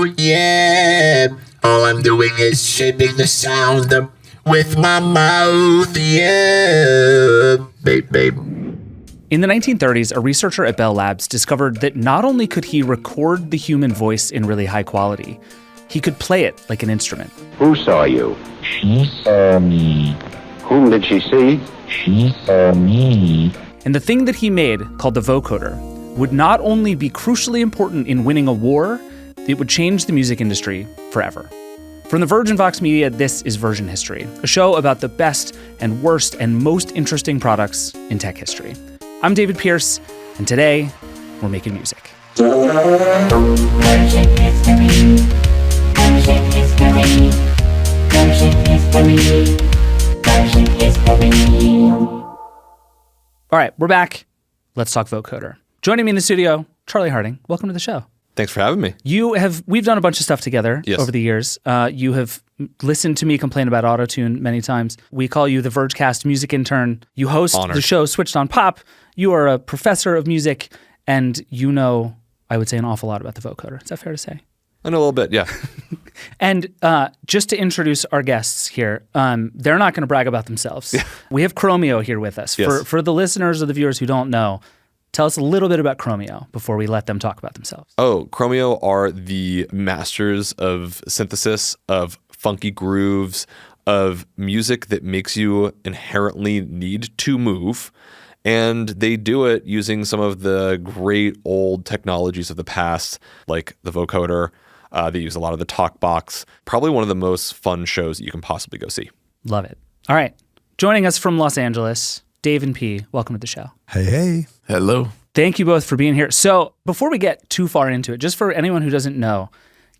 yeah. All I'm doing is shaping the sound with my mouth, yeah. Babe. In the 1930s, a researcher at Bell Labs discovered that not only could he record the human voice in really high quality, he could play it like an instrument. Who saw you? She saw me. Whom did she see? She saw me. And the thing that he made, called the vocoder, would not only be crucially important in winning a war, it would change the music industry forever. From the Virgin Vox Media, this is Version History, a show about the best and worst and most interesting products in tech history. I'm David Pierce, and today, we're making music. Version History. Version History. Version History. Version History. All right, we're back. Let's talk vocoder. Joining me in the studio, Charlie Harding. Welcome to the show. Thanks for having me. We've done a bunch of stuff together over the years. You have listened to me complain about autotune many times. We call you the Vergecast music intern. You host the show Switched on Pop. You are a professor of music, and you know, I would say, an awful lot about the vocoder. Is that fair to say? I know a little bit, yeah. And just to introduce our guests here, they're not going to brag about themselves. Yeah. We have Chromeo here with us. Yes. For the listeners or the viewers who don't know, tell us a little bit about Chromeo before we let them talk about themselves. Oh, Chromeo are the masters of synthesis, of funky grooves, of music that makes you inherently need to move. And they do it using some of the great old technologies of the past, like the vocoder. They use a lot of the talk box. Probably one of the most fun shows that you can possibly go see. Love it. All right. Joining us from Los Angeles, Dave and P. Welcome to the show. Hey. Hello. Thank you both for being here. So before we get too far into it, just for anyone who doesn't know,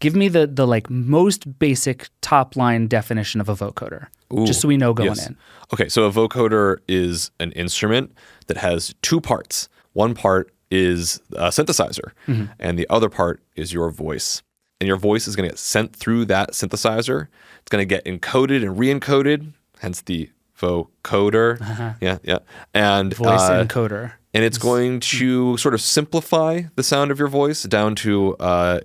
give me the like most basic top line definition of a vocoder, just so we know going in. Okay, so a vocoder is an instrument that has two parts. One part is a synthesizer, and the other part is your voice. And your voice is going to get sent through that synthesizer. It's going to get encoded and re-encoded, hence the vocoder. Yeah. And voice encoder. And it's going to sort of simplify the sound of your voice down to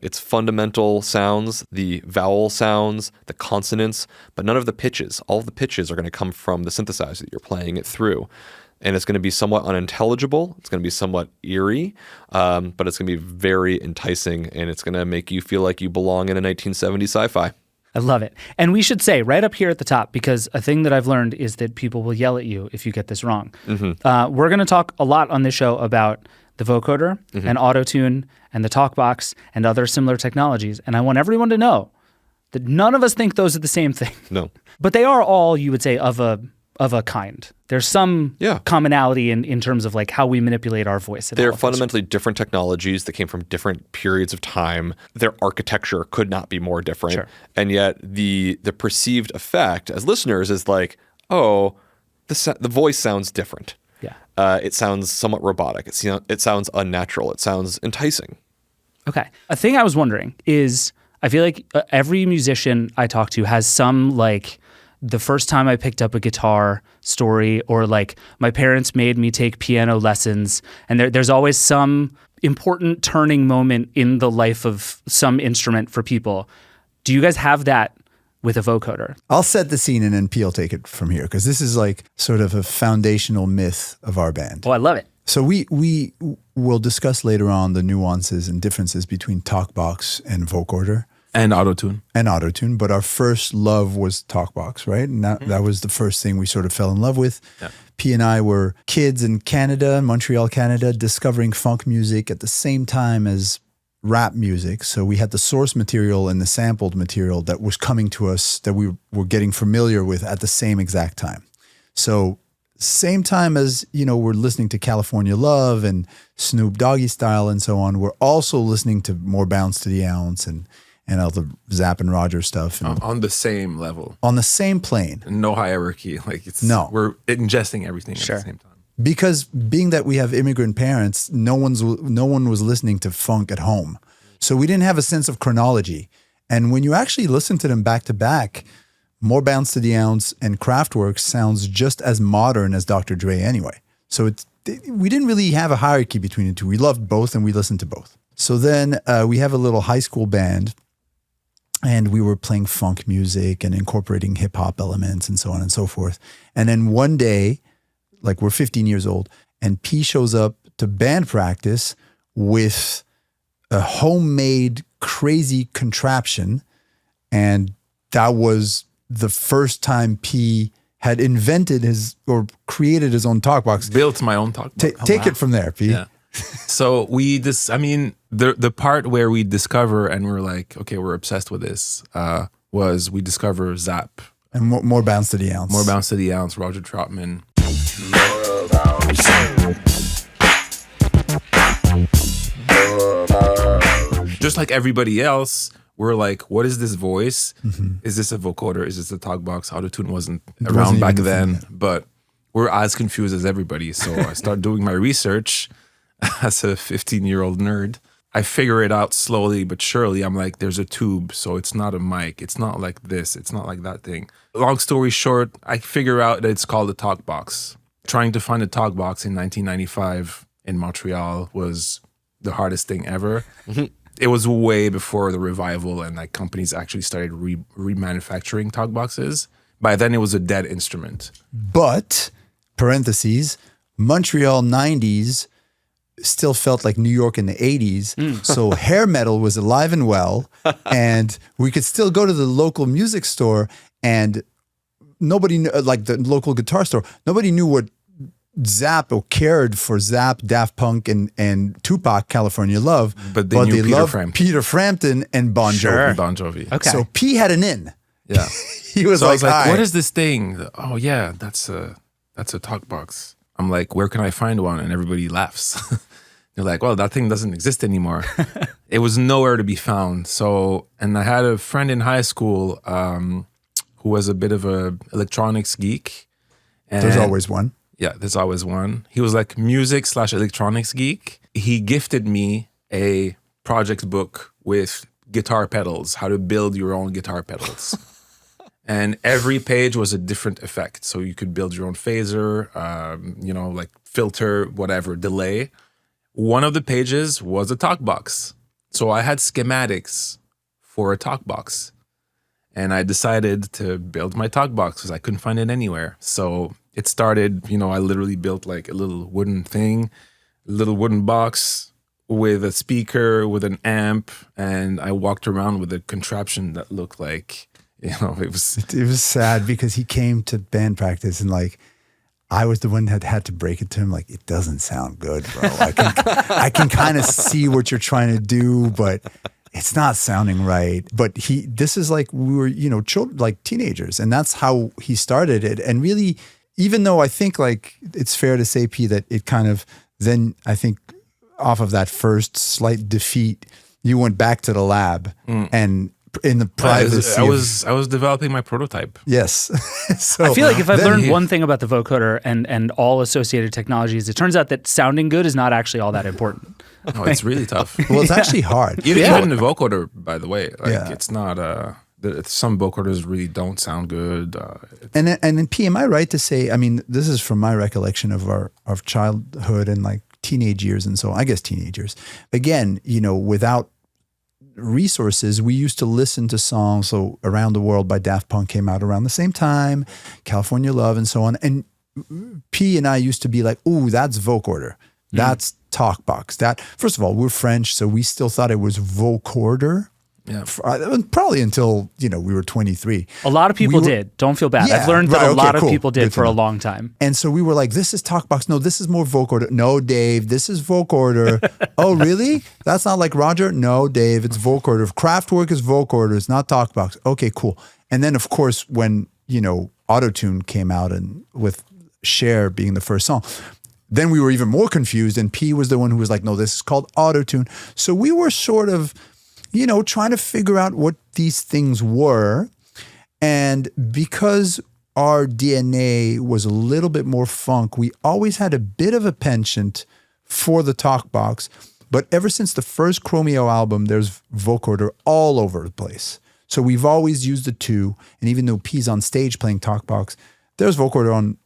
its fundamental sounds, the vowel sounds, the consonants, but none of the pitches. All of the pitches are going to come from the synthesizer that you're playing it through. And it's going to be somewhat unintelligible. It's going to be somewhat eerie, but it's going to be very enticing, and it's going to make you feel like you belong in a 1970s sci-fi. I love it. And we should say right up here at the top, because a thing that I've learned is that people will yell at you if you get this wrong. We're going to talk a lot on this show about the vocoder and autotune and the talkbox and other similar technologies. And I want everyone to know that none of us think those are the same thing. No. But they are all, you would say, of a kind. There's some commonality in terms of like how we manipulate our voice. They're fundamentally different technologies that came from different periods of time. Their architecture could not be more different. Sure. And yet the perceived effect as listeners is like, oh, the voice sounds different. Yeah. It sounds somewhat robotic. It sounds unnatural. It sounds enticing. Okay. A thing I was wondering is I feel like every musician I talk to has some like the first time I picked up a guitar story, or like my parents made me take piano lessons, and there's always some important turning moment in the life of some instrument for people. Do you guys have that with a vocoder? I'll set the scene and then P will take it from here, because this is like sort of a foundational myth of our band. Oh, I love it. So we will discuss later on the nuances and differences between talkbox and vocoder. And autotune. But our first love was talkbox, right? And that was the first thing we sort of fell in love with. Yeah. P and I were kids in Canada, Montreal, Canada, discovering funk music at the same time as rap music. So we had the source material and the sampled material that was coming to us that we were getting familiar with at the same exact time. So same time as, we're listening to California Love and Snoop Doggy Style and so on, we're also listening to more Bounce to the Ounce and all the Zapp and Roger stuff. And on the same level. On the same plane. No hierarchy. We're ingesting everything at the same time. Because being that we have immigrant parents, no one was listening to funk at home. So we didn't have a sense of chronology. And when you actually listen to them back to back, More Bounce to the Ounce and Kraftwerk sounds just as modern as Dr. Dre anyway. So we didn't really have a hierarchy between the two. We loved both and we listened to both. So then we have a little high school band and we were playing funk music and incorporating hip hop elements and so on and so forth. And then one day, like we're 15 years old, and P shows up to band practice with a homemade crazy contraption. And that was the first time P had invented or created his own talk box. Built my own talk box. Take it from there, P. Yeah. So the part where we discover and we're like, okay, we're obsessed with this, was we discover Zap. And more bounce to the ounce. More bounce to the ounce, Roger Troutman. Just like everybody else, we're like, what is this voice? Is this a vocoder? Is this a talk box? Autotune wasn't around back then, but we're as confused as everybody. So I start doing my research as a 15-year-old nerd. I figure it out slowly but surely. I'm like, there's a tube, so it's not a mic. It's not like this. It's not like that thing. Long story short, I figure out that it's called a talk box. Trying to find a talk box in 1995 in Montreal was the hardest thing ever. It was way before the revival and like companies actually started remanufacturing talk boxes. By then, it was a dead instrument. But, parentheses, Montreal 90s still felt like New York in the 80s. So hair metal was alive and well. And we could still go to the local music store and nobody, like the local guitar store, nobody knew what Zap or cared for Zap, Daft Punk, and Tupac, California Love. But they knew loved Frampton. Peter Frampton and Bon Jovi. Sure. Bon Jovi. Okay. So P had an in. Yeah. He was So I was like, "All what right." is this thing? Oh yeah, that's a talk box. I'm like, where can I find one? And everybody laughs. They're like, well, that thing doesn't exist anymore. It was nowhere to be found. So, and I had a friend in high school who was a bit of a electronics geek. And There's always one. Yeah, there's always one. He was like music/electronics geek. He gifted me a project book with guitar pedals, how to build your own guitar pedals. And every page was a different effect. So you could build your own phaser, like filter, whatever, delay. One of the pages was a talk box. So I had schematics for a talk box. And I decided to build my talk box because I couldn't find it anywhere. So it started, I literally built like a little wooden thing, a little wooden box with a speaker, with an amp. And I walked around with a contraption that looked like, it was sad because he came to band practice and like, I was the one that had to break it to him. Like, it doesn't sound good, bro. I can kind of see what you're trying to do, but it's not sounding right. But this is like, we were, children, like teenagers. And that's how he started it. And really, even though I think like, it's fair to say, P, that it kind of, then I think off of that first slight defeat, you went back to the lab and in the privacy. I was developing my prototype. Yes. So I feel like if I've learned one thing about the vocoder and all associated technologies, it turns out that sounding good is not actually all that important. No, it's really tough. Well, it's actually hard. Even the vocoder, by the way, it's not. Some vocoders really don't sound good. And in P, am I right to say? I mean, this is from my recollection of childhood and like teenage years and so on. I guess teenage years. Again, without resources, we used to listen to songs. So Around the World by Daft Punk came out around the same time, California Love and so on. And P and I used to be like, ooh, that's vocoder. That's talkbox. That, first of all, we're French, so we still thought it was vocoder. Yeah. Probably until, we were 23. A lot of people did. Don't feel bad. Yeah, I've learned that a lot of cool. people did Good for to a know. long time. And so we were like, this is talkbox. No, this is more vocoder. No, Dave, this is vocoder. Oh, really? That's not like Roger? No, Dave, it's vocoder. Kraftwerk is vocoder. It's not talkbox. Okay, cool. And then, of course, when, Autotune came out and with Cher being the first song, then we were even more confused. And P was the one who was like, no, this is called Autotune. So we were sort of, trying to figure out what these things were. And because our DNA was a little bit more funk, we always had a bit of a penchant for the talkbox. But ever since the first Chromeo album, there's vocoder all over the place. So we've always used the two. And even though P's on stage playing talkbox, there's vocoder on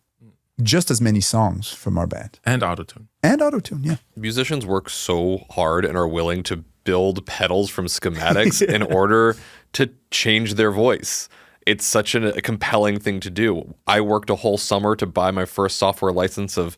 just as many songs from our band. And autotune. And autotune, yeah. Musicians work so hard and are willing to build pedals from schematics in order to change their voice. It's such a compelling thing to do. I worked a whole summer to buy my first software license of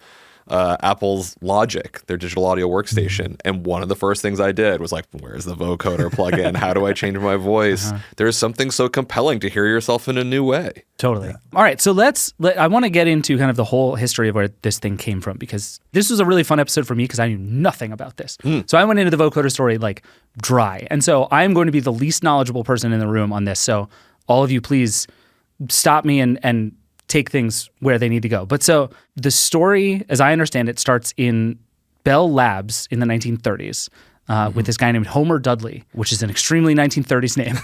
Apple's Logic, their digital audio workstation. And one of the first things I did was like, where's the vocoder plugin? How do I change my voice? There's something so compelling to hear yourself in a new way. Totally. All right. So I want to get into kind of the whole history of where this thing came from, because this was a really fun episode for me because I knew nothing about this. So I went into the vocoder story like dry. And so I am going to be the least knowledgeable person in the room on this. So all of you, please stop me and take things where they need to go. But so the story, as I understand it, starts in Bell Labs in the 1930s with this guy named Homer Dudley, which is an extremely 1930s name.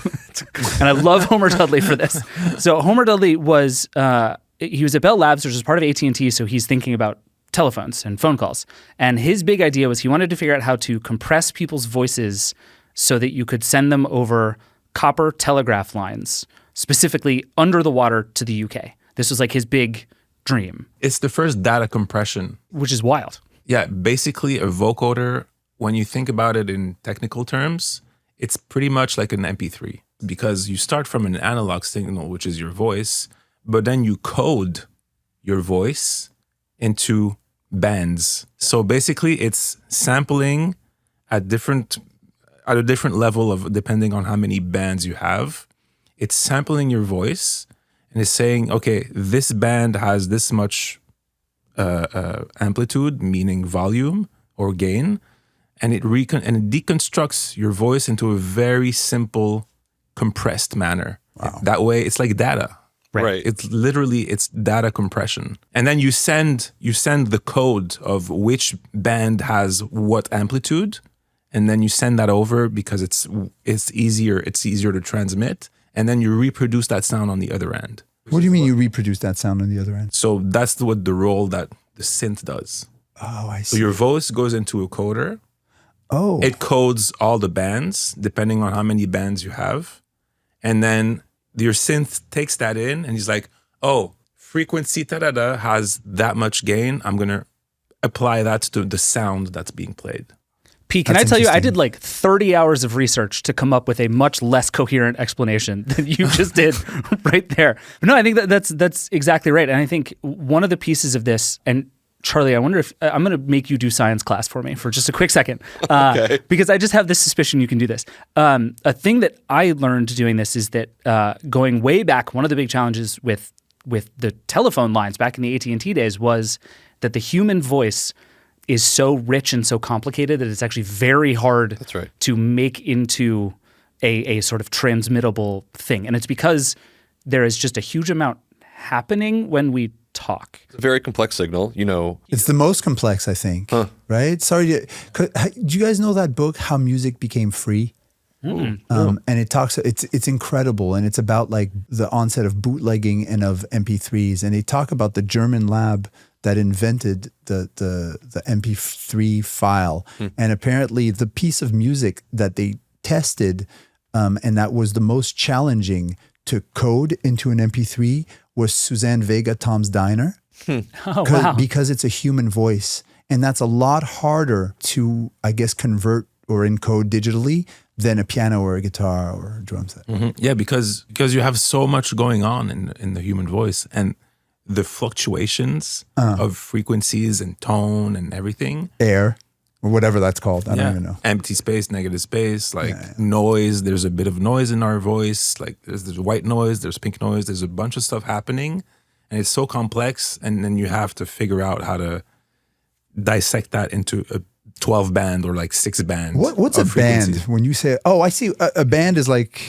And I love Homer Dudley for this. So Homer Dudley was at Bell Labs, which is part of AT&T, so he's thinking about telephones and phone calls. And his big idea was he wanted to figure out how to compress people's voices so that you could send them over copper telegraph lines, specifically under the water to the UK. This was like his big dream. It's the first data compression. Which is wild. Yeah, basically a vocoder, when you think about it in technical terms, it's pretty much like an MP3 because you start from an analog signal, which is your voice, but then you code your voice into bands. So basically it's sampling at a different level of depending on how many bands you have. It's sampling your voice and it's saying, okay, this band has this much amplitude, meaning volume or gain, and it deconstructs your voice into a very simple, compressed manner. Wow. That way, it's like data. Right. It's data compression. And then you send the code of which band has what amplitude, and then you send that over because it's easier to transmit, and then you reproduce that sound on the other end. What do you mean you reproduce that sound on the other end? So that's what the role that the synth does. Oh, I see. So your voice goes into a coder. Oh. It codes all the bands depending on how many bands you have. And then your synth takes that in and he's like, oh, frequency da-da-da has that much gain. I'm going to apply that to the sound that's being played. P, can I tell you, I did like 30 hours of research to come up with a much less coherent explanation than you just did right there. But no, I think that's exactly right. And I think one of the pieces of this, and Charlie, I wonder if I'm going to make you do science class for me for just a quick second, Okay. because I just have this suspicion you can do this. A thing that I learned doing this is that going way back, one of the big challenges with the telephone lines back in the AT&T days was that the human voice is so rich and so complicated that it's actually very hard to make into a sort of transmittable thing. And it's because there is just a huge amount happening when we talk. It's a very complex signal, It's the most complex, I think. Right? Sorry. Do you guys know that book, How Music Became Free? And it talks, it's incredible. And it's about like the onset of bootlegging and of MP3s. And they talk about the German lab that invented the MP3 file. And apparently the piece of music that they tested and that was the most challenging to code into an MP3 was Suzanne Vega, Tom's Diner. Oh, wow. Because it's a human voice. And that's a lot harder to, I guess, convert or encode digitally than a piano or a guitar or a drum set. Yeah, because you have so much going on in the human voice. And the fluctuations of frequencies and tone and everything. Air, or whatever that's called. I don't even know. Empty space, negative space, noise. There's a bit of noise in our voice. Like there's white noise, there's pink noise. There's a bunch of stuff happening. And it's so complex. And then you have to figure out how to dissect that into a 12 band or like 6 band. What's a band? When you say, oh, I see. A band is like...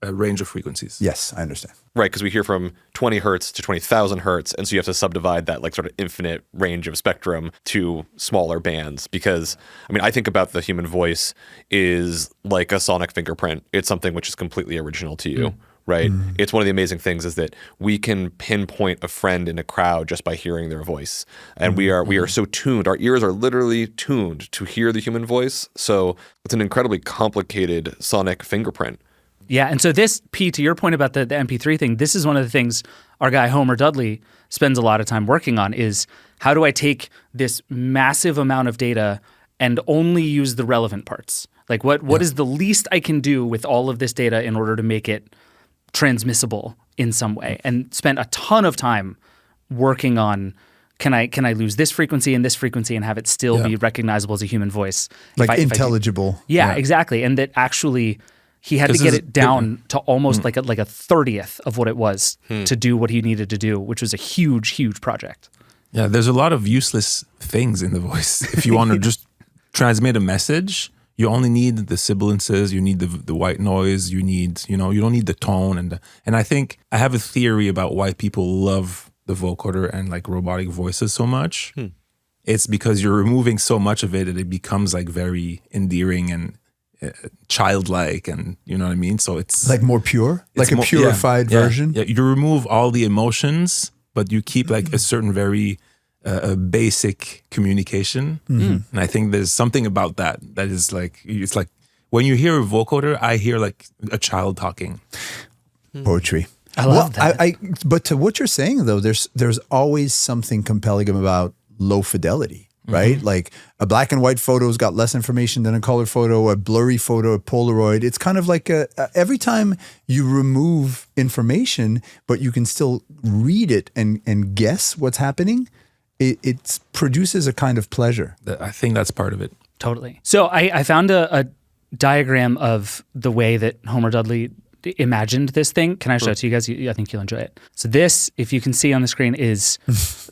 A range of frequencies. Yes, I understand. Right, because we hear from 20 hertz to 20,000 hertz, and so you have to subdivide that like sort of infinite range of spectrum to smaller bands. Because, I think about the human voice is like a sonic fingerprint. It's something which is completely original to you, right? It's one of the amazing things is that we can pinpoint a friend in a crowd just by hearing their voice. And we are so tuned. Our ears are literally tuned to hear the human voice. So it's an incredibly complicated sonic fingerprint. Yeah, and so this, P, to your point about the MP3 thing, this is one of the things our guy Homer Dudley spends a lot of time working on is how do I take this massive amount of data and only use the relevant parts? Like what is the least I can do with all of this data in order to make it transmissible in some way, and spent a ton of time working on can I lose this frequency and this frequency and have it still be recognizable as a human voice, like intelligible. Yeah, exactly. And that actually he had to get it down to almost like a 30th of what it was to do what he needed to do, which was a huge project. Yeah, there's a lot of useless things in the voice. If you want to just transmit a message, you only need the sibilances, you need the white noise, you don't need the tone. And I think I have a theory about why people love the vocoder and like robotic voices so much. It's because you're removing so much of it and it becomes like very endearing and childlike, and you know what I mean? So it's like more pure, like a purified version. Yeah, you remove all the emotions, but you keep like a certain very basic communication. And I think there's something about that is like, it's like when you hear a vocoder, I hear like a child talking. Poetry. I love that. But to what you're saying though, there's always something compelling about low fidelity, right? Like a black and white photo's got less information than a color photo, a blurry photo, a Polaroid. It's kind of like every time you remove information, but you can still read it and guess what's happening, it produces a kind of pleasure. I think that's part of it. Totally. So I found a diagram of the way that Homer Dudley imagined this thing. Can I show it to you guys? I think you'll enjoy it. So this, if you can see on the screen, is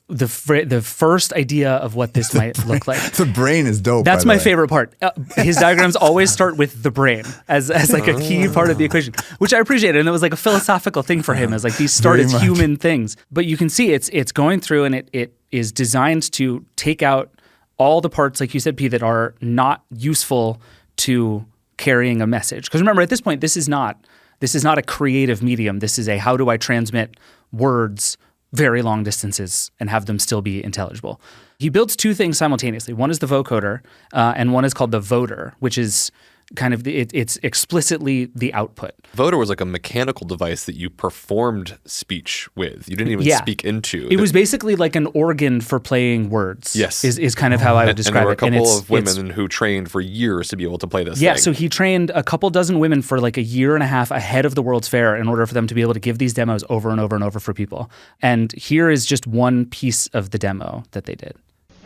the first idea of what this might look like. The brain is dope. That's my favorite part. His diagrams always start with the brain as like a key part of the equation, which I appreciate. And it was like a philosophical thing for him, as like these start as human things. But you can see it's going through, and it is designed to take out all the parts, like you said, P, that are not useful to carrying a message. Because remember, at this point, this is not a creative medium. This is a how do I transmit words very long distances and have them still be intelligible. He builds two things simultaneously. One is the vocoder, and one is called the voder, which is kind of it's explicitly the output. Vocoder was like a mechanical device that you performed speech with. You didn't even speak into. It was basically like an organ for playing words. Yes. Is kind of how I would describe it. And there were a couple of women who trained for years to be able to play this thing. Yeah, so he trained a couple dozen women for like a year and a half ahead of the World's Fair in order for them to be able to give these demos over and over and over for people. And here is just one piece of the demo that they did.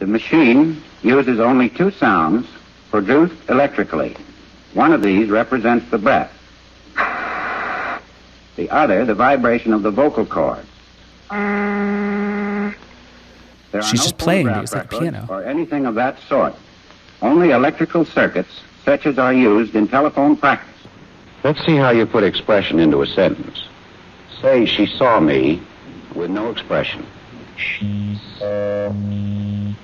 The machine uses only two sounds produced electrically. One of these represents the breath. The other, the vibration of the vocal cords. She's just playing these like a piano. Or anything of that sort. Only electrical circuits, such as are used in telephone practice. Let's see how you put expression into a sentence. Say, she saw me, with no expression. She saw me.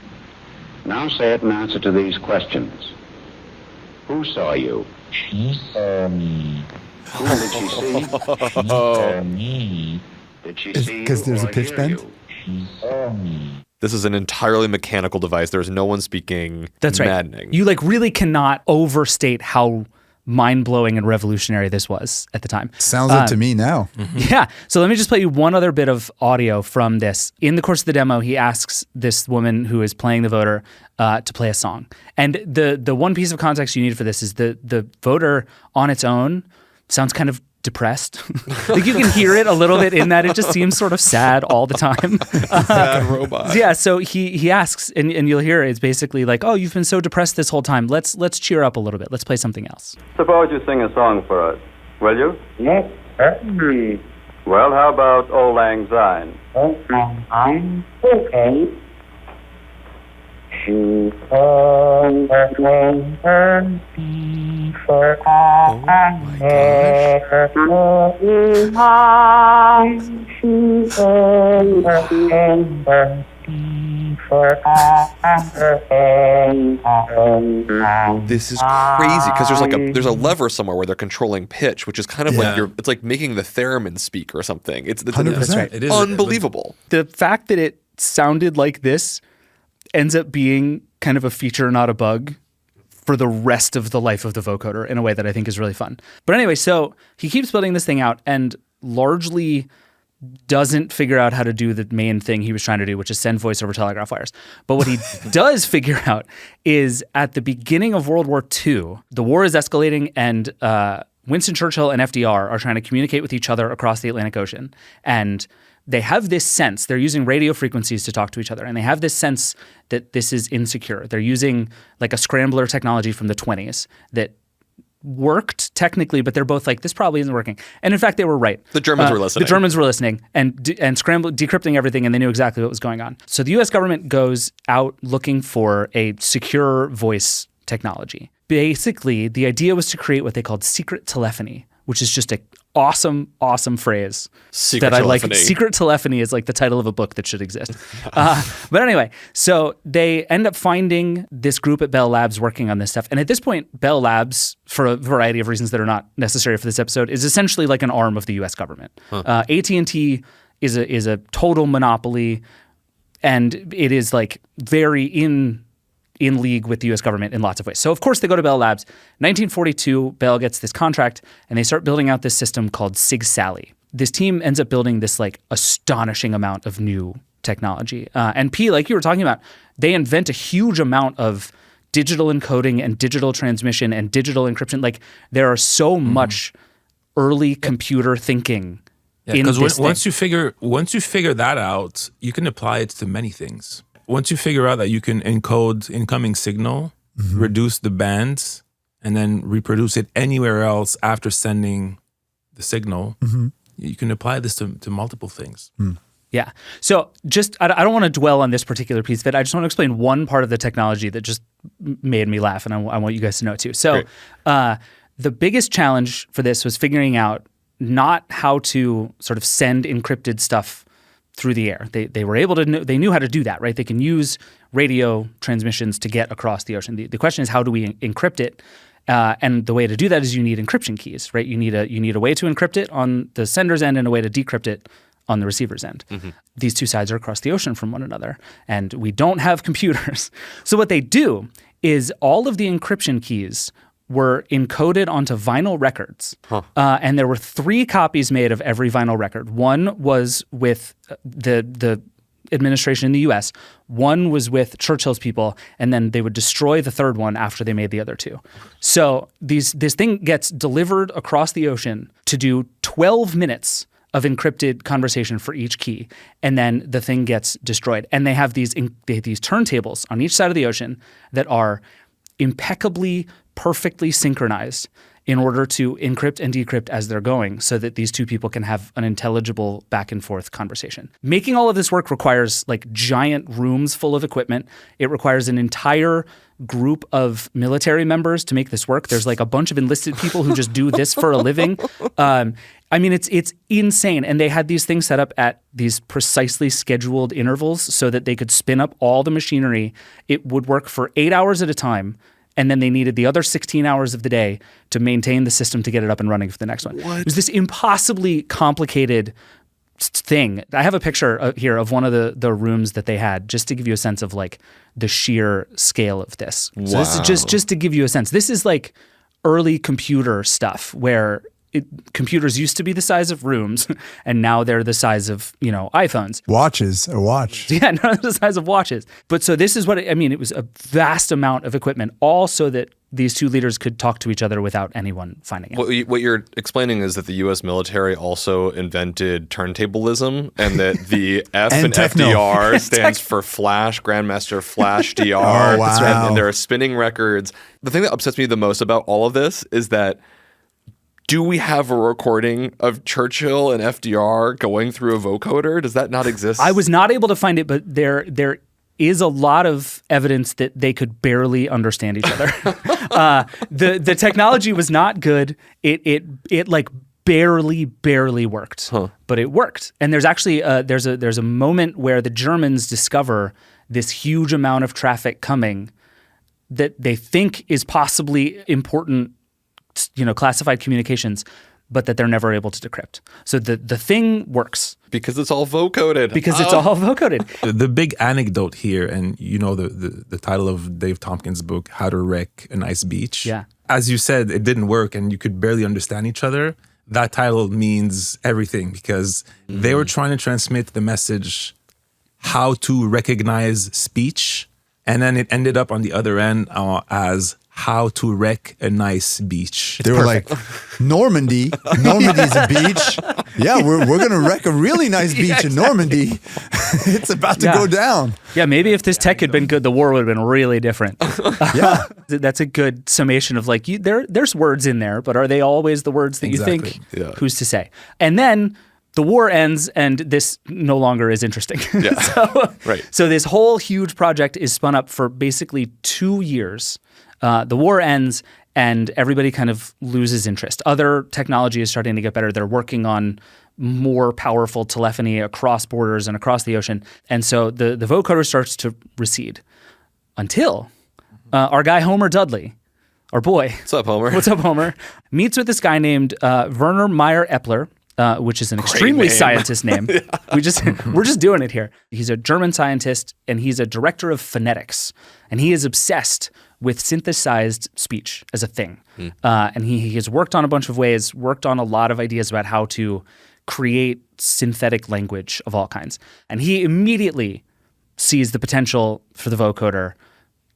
Now say it in answer to these questions. Who saw you? She saw me. Whom did she see? She saw me. Did she see you? Because there's a or pitch hear bend? you? She saw me. This is an entirely mechanical device. There's no one speaking. That's right. Maddening. You like really cannot overstate how mind-blowing and revolutionary this was at the time. Sounds it to me now. Yeah. So let me just play you one other bit of audio from this. In the course of the demo, he asks this woman who is playing the voder to play a song. And the one piece of context you need for this is the voder on its own sounds kind of depressed. Like you can hear it a little bit in that it just seems sort of sad all the time. Sad robot. Yeah, so he asks, and you'll hear it's basically like, oh, you've been so depressed this whole time. Let's cheer up a little bit. Let's play something else. Suppose you sing a song for us, will you? Yes, certainly. Well, how about Old Lang Syne? I'm okay. She called and before I never saw you mine. She called and before This is crazy because there's a lever somewhere where they're controlling pitch, which is kind of like it's like making the theremin speak or something. It's 100%. It is unbelievable. The fact that it sounded like this ends up being kind of a feature, not a bug, for the rest of the life of the vocoder in a way that I think is really fun. But anyway, so he keeps building this thing out, and largely doesn't figure out how to do the main thing he was trying to do, which is send voice over telegraph wires. But what he does figure out is at the beginning of World War II, the war is escalating, and Winston Churchill and FDR are trying to communicate with each other across the Atlantic Ocean. And they have this sense, they're using radio frequencies to talk to each other, and they have this sense that this is insecure. They're using like a scrambler technology from the 20s that worked technically, but they're both like, this probably isn't working. And in fact, they were right. The Germans were listening. The Germans were listening and decrypting everything, and they knew exactly what was going on. So the U.S. government goes out looking for a secure voice technology. Basically, the idea was to create what they called secret telephony, which is just an awesome phrase Secret that I telephony. like. Secret telephony is like the title of a book that should exist. But anyway, so they end up finding this group at Bell Labs working on this stuff. And at this point, Bell Labs, for a variety of reasons that are not necessary for this episode, is essentially like an arm of the U.S. government. AT&T is a total monopoly, and it is like very in league with the U.S. government in lots of ways. So of course they go to Bell Labs. 1942, Bell gets this contract, and they start building out this system called SIGSALY. This team ends up building this like astonishing amount of new technology. And P, like you were talking about, they invent a huge amount of digital encoding and digital transmission and digital encryption. Like there are so much early computer thinking. Because once you figure that out, you can apply it to many things. Once you figure out that you can encode incoming signal, reduce the bands, and then reproduce it anywhere else after sending the signal, you can apply this to multiple things. Yeah. So just, I don't want to dwell on this particular piece of it. I just want to explain one part of the technology that just made me laugh, and I want you guys to know it too. So the biggest challenge for this was figuring out not how to sort of send encrypted stuff through the air. They were able to they knew how to do that, right? They can use radio transmissions to get across the ocean. The question is, how do we encrypt it? And the way to do that is you need encryption keys, right? You need a way to encrypt it on the sender's end and a way to decrypt it on the receiver's end. These two sides are across the ocean from one another, and we don't have computers. So what they do is all of the encryption keys were encoded onto vinyl records. And there were 3 copies made of every vinyl record. One was with the administration in the U.S., one was with Churchill's people, and then they would destroy the third one after they made the other 2. So this thing gets delivered across the ocean to do 12 minutes of encrypted conversation for each key, and then the thing gets destroyed. And they have these turntables on each side of the ocean that are impeccably, perfectly synchronized in order to encrypt and decrypt as they're going so that these two people can have an intelligible back and forth conversation. Making all of this work requires like giant rooms full of equipment. It requires an entire group of military members to make this work. There's like a bunch of enlisted people who just do this for a living. I mean, it's insane. And they had these things set up at these precisely scheduled intervals so that they could spin up all the machinery. It would work for 8 hours at a time. And then they needed the other 16 hours of the day to maintain the system to get it up and running for the next one. It was this impossibly complicated thing. I have a picture here of one of the rooms that they had, just to give you a sense of like the sheer scale of this. Wow. So this is just to give you a sense. This is like early computer stuff where computers used to be the size of rooms, and now they're the size of, iPhones. A watch. Yeah, no, the size of watches. But so this is it was a vast amount of equipment, all so that these two leaders could talk to each other without anyone finding it. What you're explaining is that the U.S. military also invented turntablism, and that the F and FDR stands for Flash, Grandmaster Flash DR. Oh, wow. And there are spinning records. The thing that upsets me the most about all of this is that, do we have a recording of Churchill and FDR going through a vocoder? Does that not exist? I was not able to find it, but there is a lot of evidence that they could barely understand each other. The technology was not good. It like barely worked, but it worked. And there's actually there's a moment where the Germans discover this huge amount of traffic coming that they think is possibly important, classified communications, but that they're never able to decrypt. So the thing works. Because it's all vocoded. It's all vocoded. The big anecdote here, and the title of Dave Tompkins' book, How to Wreck a Nice Beach. Yeah. As you said, it didn't work and you could barely understand each other. that title means everything because they were trying to transmit the message how to recognize speech, and then it ended up on the other end as how to wreck a nice beach. They were like, Normandy's a beach. Yeah, we're going to wreck a really nice beach in Normandy. It's about to go down. Yeah, maybe if this tech had been good, the war would have been really different. Yeah. That's a good summation of like, there's words in there, but are they always the words that you think? Yeah. Who's to say? And then the war ends and this no longer is interesting. Yeah. So this whole huge project is spun up for basically 2 years. The war ends and everybody kind of loses interest. Other technology is starting to get better. They're working on more powerful telephony across borders and across the ocean. And so the vocoder starts to recede until our guy Homer Dudley, our boy. What's up, Homer? What's up, Homer? Meets with this guy named Werner Meyer Epler, which is an extremely name. scientist name. We're just doing it here. He's a German scientist and he's a director of phonetics, and he is obsessed with synthesized speech as a thing. And he has worked on a bunch of ways, worked on a lot of ideas about how to create synthetic language of all kinds. And he immediately sees the potential for the vocoder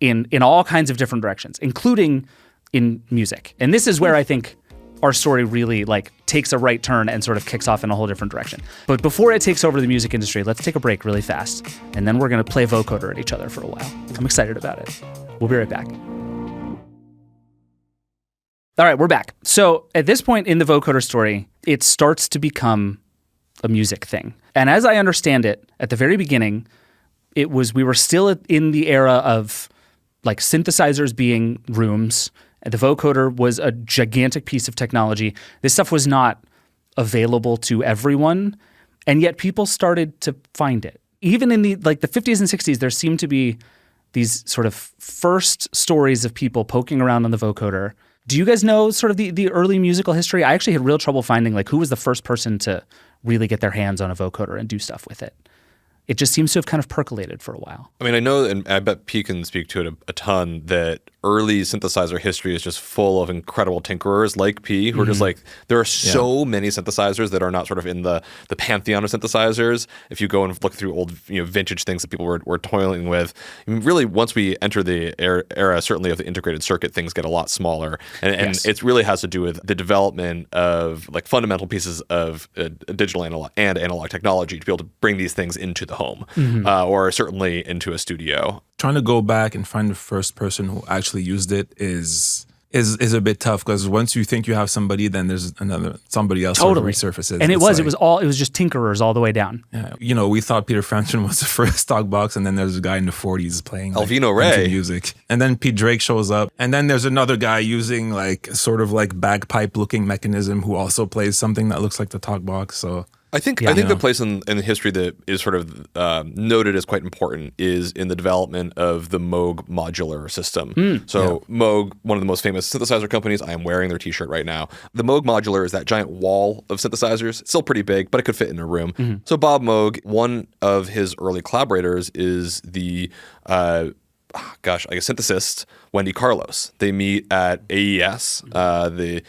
in all kinds of different directions, including in music. And this is where I think our story really like takes a right turn and sort of kicks off in a whole different direction. But before it takes over the music industry, let's take a break really fast. And then we're going to play vocoder at each other for a while. I'm excited about it. We'll be right back. All right, we're back. So at this point in the vocoder story, it starts to become a music thing. And as I understand it, at the very beginning, we were still in the era of like synthesizers being rooms. The vocoder was a gigantic piece of technology. This stuff was not available to everyone, and yet people started to find it. Even in the 50s and 60s, there seemed to be these sort of first stories of people poking around on the vocoder. Do you guys know sort of the early musical history? I actually had real trouble finding like who was the first person to really get their hands on a vocoder and do stuff with it. It just seems to have kind of percolated for a while. I mean, I know, and I bet P can speak to it a ton, that early synthesizer history is just full of incredible tinkerers like P, who are just like, there are so many synthesizers that are not sort of in the pantheon of synthesizers. If you go and look through old vintage things that people were toiling with, I mean, really, once we enter the era, certainly of the integrated circuit, things get a lot smaller. And it really has to do with the development of like fundamental pieces of digital analog technology to be able to bring these things into the home, or certainly into a studio. Trying to go back and find the first person who actually used it is a bit tough, because once you think you have somebody, then there's somebody else sort of resurfaces. And it was just tinkerers all the way down. Yeah, we thought Peter Frampton was the first talk box, and then there's a guy in the 40s playing Alvino Ray music, and then Pete Drake shows up, and then there's another guy using like sort of like bagpipe looking mechanism who also plays something that looks like the talk box. So I think the place in the history that is sort of noted as quite important is in the development of the Moog modular system. Moog, one of the most famous synthesizer companies, I am wearing their t-shirt right now. The Moog modular is that giant wall of synthesizers. It's still pretty big, but it could fit in a room. So Bob Moog, one of his early collaborators is the synthesist Wendy Carlos. They meet at AES, the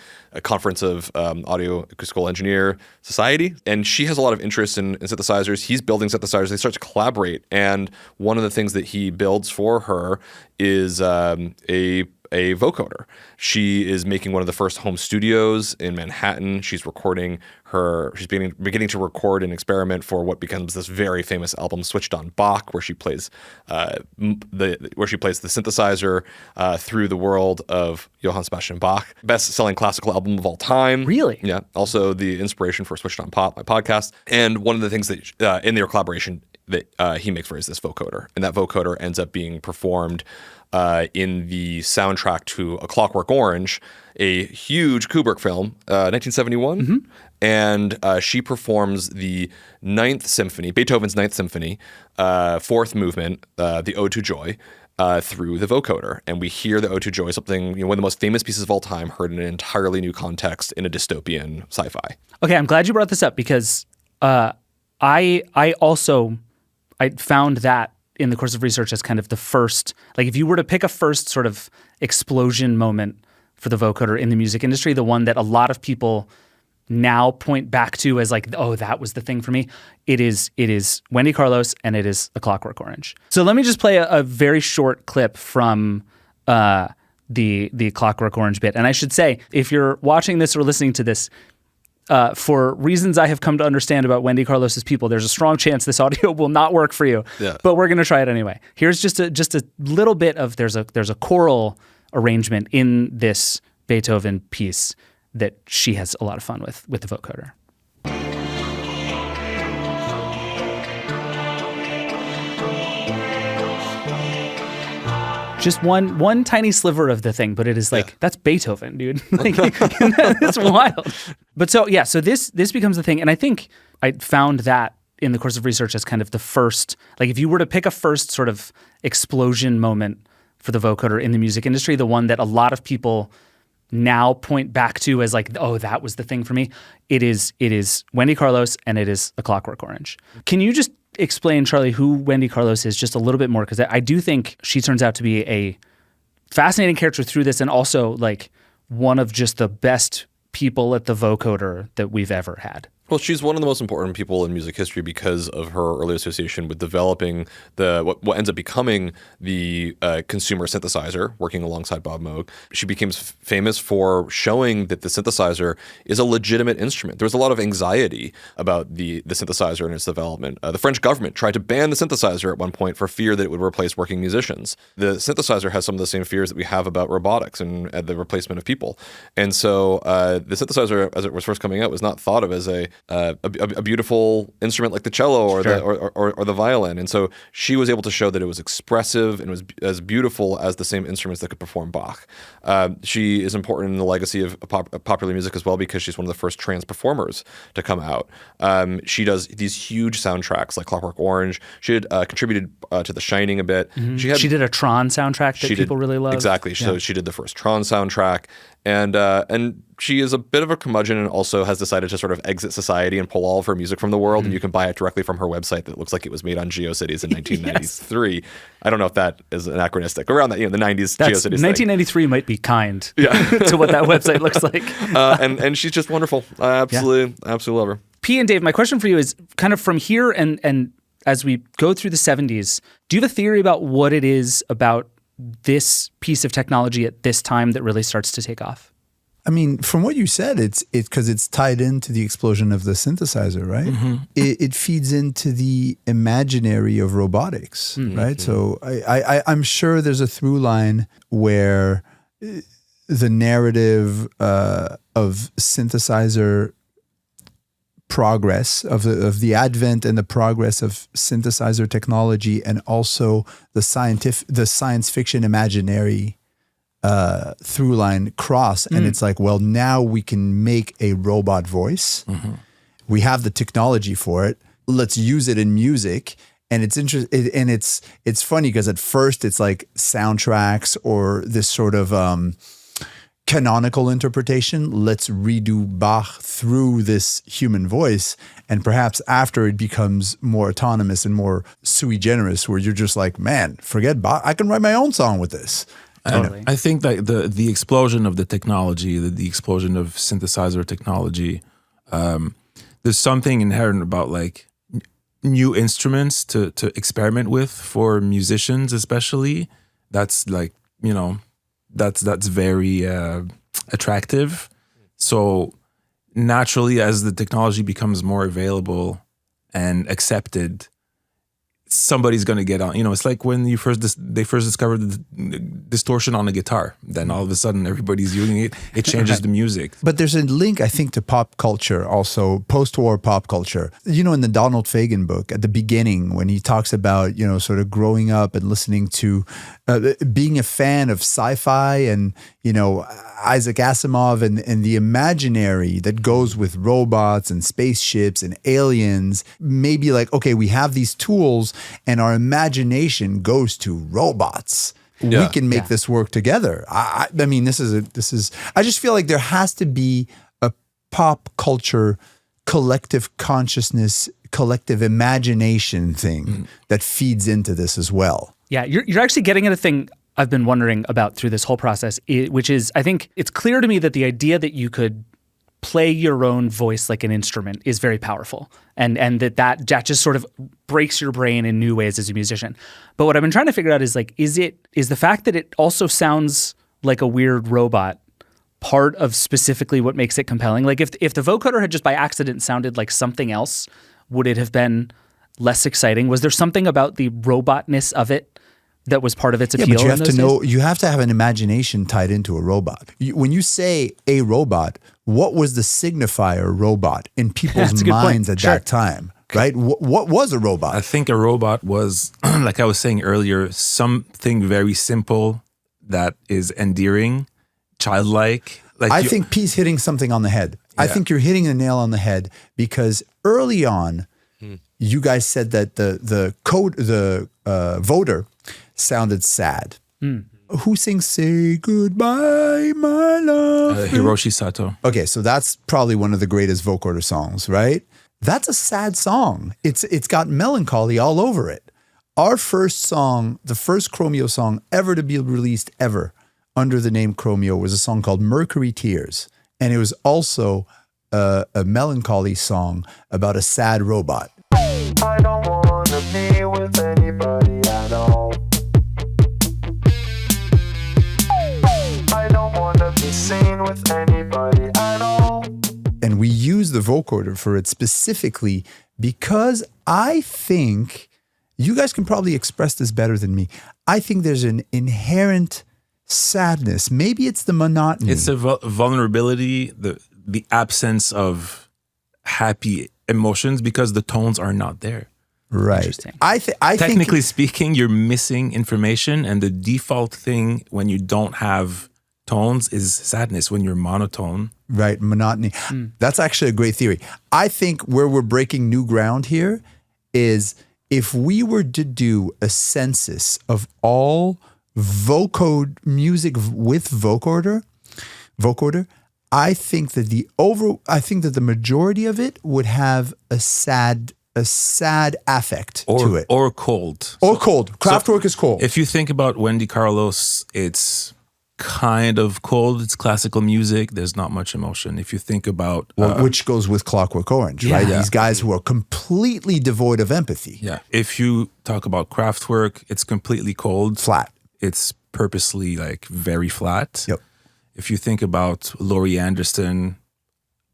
Conference of Audio Acoustical Engineer Society, and she has a lot of interest in synthesizers. He's building synthesizers. They start to collaborate, and one of the things that he builds for her is a vocoder. She is making one of the first home studios in Manhattan. She's recording she's beginning to record an experiment for what becomes this very famous album, Switched on Bach, where she plays the synthesizer through the world of Johann Sebastian Bach, best-selling classical album of all time. Really? Yeah. Also the inspiration for Switched on Pop, my podcast. And one of the things that in their collaboration that he makes for is this vocoder, and that vocoder ends up being performed in the soundtrack to A Clockwork Orange, a huge Kubrick film, 1971. And she performs the Ninth Symphony, Beethoven's Ninth Symphony, fourth movement, the Ode to Joy, through the vocoder. And we hear the Ode to Joy, something, one of the most famous pieces of all time, heard in an entirely new context in a dystopian sci-fi. Okay, I'm glad you brought this up, because I found that in the course of research as kind of the first, like if you were to pick a first sort of explosion moment for the vocoder in the music industry, the one that a lot of people now point back to as like, oh, that was the thing for me. It is Wendy Carlos and it is A Clockwork Orange. So let me just play a very short clip from the Clockwork Orange bit. And I should say, if you're watching this or listening to this, for reasons I have come to understand about Wendy Carlos's people, there's a strong chance this audio will not work for you. Yeah. But we're going to try it anyway. Here's just a little bit of there's a choral arrangement in this Beethoven piece that she has a lot of fun with the vocoder. Just one tiny sliver of the thing, but it is like, that's Beethoven, dude. Like, it's wild. But so this becomes the thing. And I think I found that in the course of research as kind of the first, like if you were to pick a first sort of explosion moment for the vocoder in the music industry, the one that a lot of people now point back to as like, oh, that was the thing for me. It is Wendy Carlos and it is A Clockwork Orange. Can you just explain, Charlie, who Wendy Carlos is just a little bit more? Because I do think she turns out to be a fascinating character through this and also like one of just the best people at the vocoder that we've ever had. Well, she's one of the most important people in music history because of her early association with developing what ends up becoming the consumer synthesizer, working alongside Bob Moog. She became famous for showing that the synthesizer is a legitimate instrument. There was a lot of anxiety about the synthesizer and its development. The French government tried to ban the synthesizer at one point for fear that it would replace working musicians. The synthesizer has some of the same fears that we have about robotics and the replacement of people. And so the synthesizer, as it was first coming out, was not thought of as a beautiful instrument like the cello or the violin. And so she was able to show that it was expressive and was as beautiful as the same instruments that could perform Bach. She is important in the legacy of popular music as well because she's one of the first trans performers to come out. She does these huge soundtracks like Clockwork Orange. She had contributed to The Shining a bit. Mm-hmm. She did a Tron soundtrack that people really love. Exactly. Yeah. So she did the first Tron soundtrack. And she is a bit of a curmudgeon and also has decided to sort of exit society and pull all of her music from the world. And you can buy it directly from her website that looks like it was made on GeoCities in 1993. Yes. I don't know if that is anachronistic. Around that, the 90s GeoCities 1993 thing might be kind to what that website looks like. And she's just wonderful. I absolutely love her. P and Dave, my question for you is kind of from here and as we go through the 70s, do you have a theory about what it is about this piece of technology at this time that really starts to take off? I mean, from what you said, it's because it's tied into the explosion of the synthesizer, right? Mm-hmm. It feeds into the imaginary of robotics, right? So I'm sure there's a through line where the narrative of synthesizer progress, of the advent and the progress of synthesizer technology, and also the science fiction imaginary through line cross. And it's like, well, now we can make a robot voice. Mm-hmm. We have the technology for it. Let's use it in music. And it's interesting, and it's funny because at first it's like soundtracks or this sort of canonical interpretation. Let's redo Bach through this human voice. And perhaps after it becomes more autonomous and more sui generis, where you're just like, man, forget Bach. I can write my own song with this. Totally. I think that the explosion of the technology, the explosion of synthesizer technology, there's something inherent about like new instruments to experiment with for musicians, especially. That's like, that's very attractive. So naturally, as the technology becomes more available and accepted, somebody's going to get on. It's like when they first discovered the distortion on a guitar. Then all of a sudden, everybody's using it. It changes the music. But there's a link, I think, to pop culture also, post-war pop culture. In the Donald Fagen book, at the beginning, when he talks about, sort of growing up and listening to, being a fan of sci-fi and, Isaac Asimov and the imaginary that goes with robots and spaceships and aliens, maybe like, okay, we have these tools and our imagination goes to robots. We can make this work together. I mean, this is. I just feel like there has to be a pop culture, collective consciousness, collective imagination thing that feeds into this as well. Yeah, you're actually getting at a thing I've been wondering about through this whole process, which is, I think it's clear to me that the idea that you could play your own voice like an instrument is very powerful, and that just sort of breaks your brain in new ways as a musician. But what I've been trying to figure out is like, is the fact that it also sounds like a weird robot part of specifically what makes it compelling? Like if the vocoder had just by accident sounded like something else, would it have been less exciting? Was there something about the robotness of it that was part of its appeal? Yeah, but you have in to those know, days? you have to have an imagination tied into a robot. When you say a robot, what was the signifier robot in people's That's a good point. minds at Sure. that time, right? What was a robot? I think a robot was, like I was saying earlier, something very simple that is endearing, childlike. Like I think P's hitting something on the head. I Yeah. think you're hitting the nail on the head because early on, you guys said that the voter sounded sad. Who sings "Say Goodbye, My Love"? Hiroshi Sato. Okay, so that's probably one of the greatest vocoder songs, right? That's a sad song. It's got melancholy all over it. Our first song, the first Chromeo song ever to be released ever under the name Chromeo, was a song called Mercury Tears. And it was also a melancholy song about a sad robot. I don't wanna be with anybody at all. I don't wanna be seen with anybody at all. And we use the vocoder for it specifically because I think, you guys can probably express this better than me, I think there's an inherent sadness. Maybe it's the monotony. It's a vulnerability, the absence of happy emotions because the tones are not there. Right. Interesting. I think Technically speaking, you're missing information, and the default thing when you don't have tones is sadness. When you're monotone, right, monotony. That's actually a great theory. I think where we're breaking new ground here is if we were to do a census of all music with vocoder, I think that the majority of it would have a sad affect to it. or cold. Or cold. Kraftwerk is cold. If you think about Wendy Carlos, it's kind of cold. It's classical music. There's not much emotion. If you think about which goes with Clockwork Orange, right? Yeah. These guys who are completely devoid of empathy. yeah, if you talk about Kraftwerk, it's completely cold, Flat. It's purposely like very flat. Yep. If you think about Laurie Anderson,